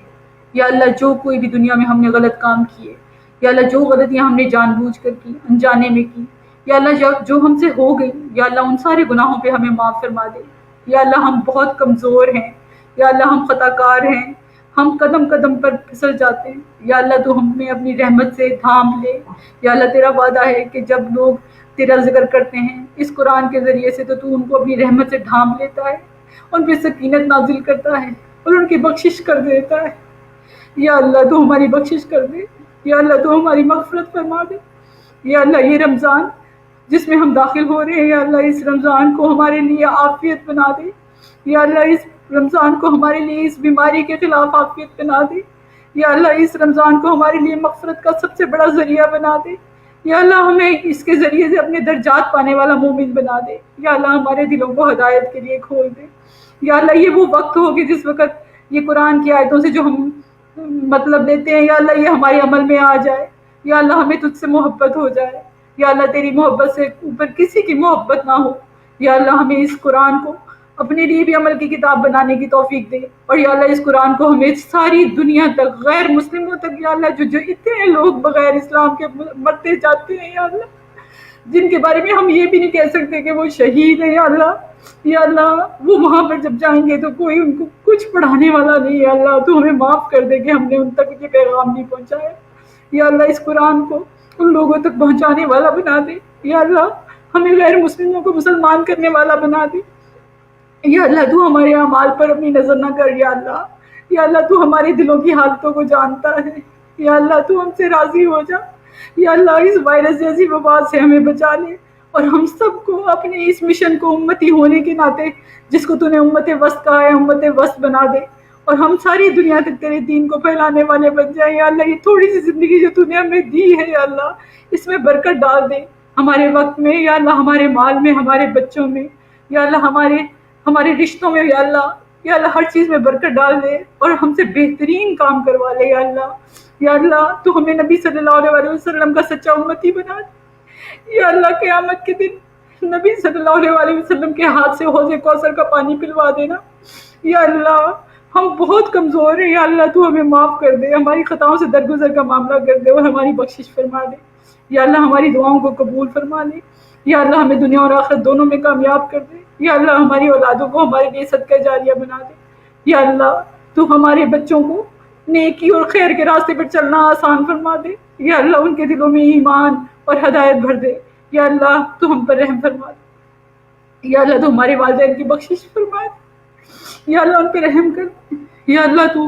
یا اللہ جو کوئی بھی دنیا میں ہم نے غلط کام کیے، یا اللہ جو غلطیاں ہم نے جان بوجھ کر کی، انجانے میں کی، یا اللہ جو ہم سے ہو گئی یا اللہ ان سارے گناہوں پہ ہمیں معاف فرما دے. یا اللہ ہم بہت کمزور ہیں، یا اللہ ہم خطا کار ہیں، ہم قدم قدم پر پھسل جاتے ہیں. یا اللہ تو ہمیں اپنی رحمت سے تھام لے. یا اللہ تیرا وعدہ ہے کہ جب لوگ تیرا ذکر کرتے ہیں اس قرآن کے ذریعے سے تو ان کو اپنی رحمت سے ڈھانپ لیتا ہے، ان پہ سکینت نازل کرتا ہے اور ان کی بخشش کر دیتا ہے. یا اللہ تو ہماری بخشش کر دے. یا اللہ تو ہماری مغفرت فرما دے. یا اللہ یہ رمضان جس میں ہم داخل ہو رہے ہیں، یا اللہ اس رمضان کو ہمارے لیے عافیت بنا دے. یا اللہ اس رمضان کو ہمارے لیے اس بیماری کے خلاف عافیت بنا دے. یا اللہ اس رمضان کو ہمارے لیے مغفرت کا سب سے بڑا ذریعہ بنا دے. یا اللہ ہمیں اس کے ذریعے سے اپنے درجات پانے والا مومن بنا دے. یا اللہ ہمارے دلوں کو ہدایت کے لیے کھول دے. یا اللہ یہ وہ وقت ہوگی جس وقت یہ قرآن کی آیتوں سے جو ہم مطلب لیتے ہیں، یا اللہ یہ ہمارے عمل میں آ جائے. یا اللہ ہمیں تجھ سے محبت ہو جائے. یا اللہ تیری محبت سے اوپر کسی کی محبت نہ ہو. یا اللہ ہمیں اس قرآن کو اپنے لیے بھی عمل کی کتاب بنانے کی توفیق دے. اور یا اللہ اس قرآن کو ہمیں ساری دنیا تک، غیر مسلموں تک، یا اللہ جو اتنے لوگ بغیر اسلام کے مرتے جاتے ہیں، یا اللہ جن کے بارے میں ہم یہ بھی نہیں کہہ سکتے کہ وہ شہید ہیں، یا اللہ یا اللہ وہ وہاں پر جب جائیں گے تو کوئی ان کو کچھ پڑھانے والا نہیں. یا اللہ تو ہمیں معاف کر دے کہ ہم نے ان تک یہ پیغام نہیں پہنچایا. یا اللہ اس قرآن کو ان لوگوں تک پہنچانے والا بنا دے. یا اللہ ہمیں غیر مسلموں کو مسلمان کرنے والا بنا دے. یا اللہ تو ہمارے اعمال پر اپنی نظر نہ کر. یا اللہ تو ہمارے دلوں کی حالتوں کو جانتا ہے. یا اللہ تو ہم سے راضی ہو جا. یا اللہ اس وائرس جیسی وبا سے ہمیں بچا لے اور ہم سب کو اپنے اس مشن کو امتی ہونے کے ناطے جس کو تو نے امت وسط کہا ہے امت وسط بنا دے اور ہم ساری دنیا تک تیرے دین کو پھیلانے والے بن جائیں. یا اللہ یہ تھوڑی سی زندگی جو تو نے ہمیں دی ہے، یا اللہ اس میں برکت ڈال دے ہمارے وقت میں. یا اللہ ہمارے مال میں، ہمارے بچوں میں، یا اللہ ہمارے رشتوں میں. یا اللہ ہر چیز میں برکت ڈال دے اور ہم سے بہترین کام کروا لے. یا اللہ تو ہمیں نبی صلی اللہ علیہ وسلم کا سچا امتی بنا دے. یا اللہ قیامت کے دن نبی صلی اللہ علیہ وسلم کے ہاتھ سے حوض کوثر کا پانی پلوا دینا. یا اللہ ہم بہت کمزور ہیں. یا اللہ تو ہمیں معاف کر دے، ہماری خطاؤں سے درگزر کا معاملہ کر دے اور ہماری بخشش فرما دے. یا اللہ ہماری دعاؤں کو قبول فرما لے. یا اللہ ہمیں دنیا اور آخرت دونوں میں کامیاب کر دے. یا اللہ ہماری اولادوں کو ہمارے لیے صدقہ جاریہ بنا دے. یا اللہ تو ہمارے بچوں کو نیکی اور خیر کے راستے پر چلنا آسان فرما دے. یا اللہ ان کے دلوں میں ایمان اور ہدایت بھر دے. یا اللہ تو ہم پر رحم فرما دے. یا اللہ تو ہمارے والدین کی بخشش فرما دے. یا اللہ ان پہ رحم کر. یا اللہ تو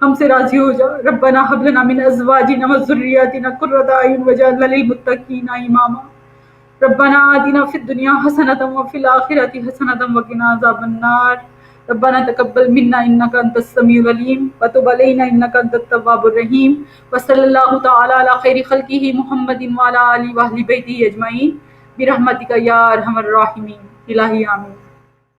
ہم سے راضی ہو جا. ربنا هب لنا من ازواجنا وذرياتنا قرة اعين واجعلنا للمتقين اماما. ربنا آتنا في الدنيا حسنة وفي الآخرة حسنة وقنا عذاب النار. ربنا تقبل منا انك انت السميع العليم وتب علينا انك انت التواب الرحيم. وصلى الله تعالى على خير خلقه محمد وعلى آله واهل بيته اجمعين برحمتك يا ارحم الراحمين. الہی آمین.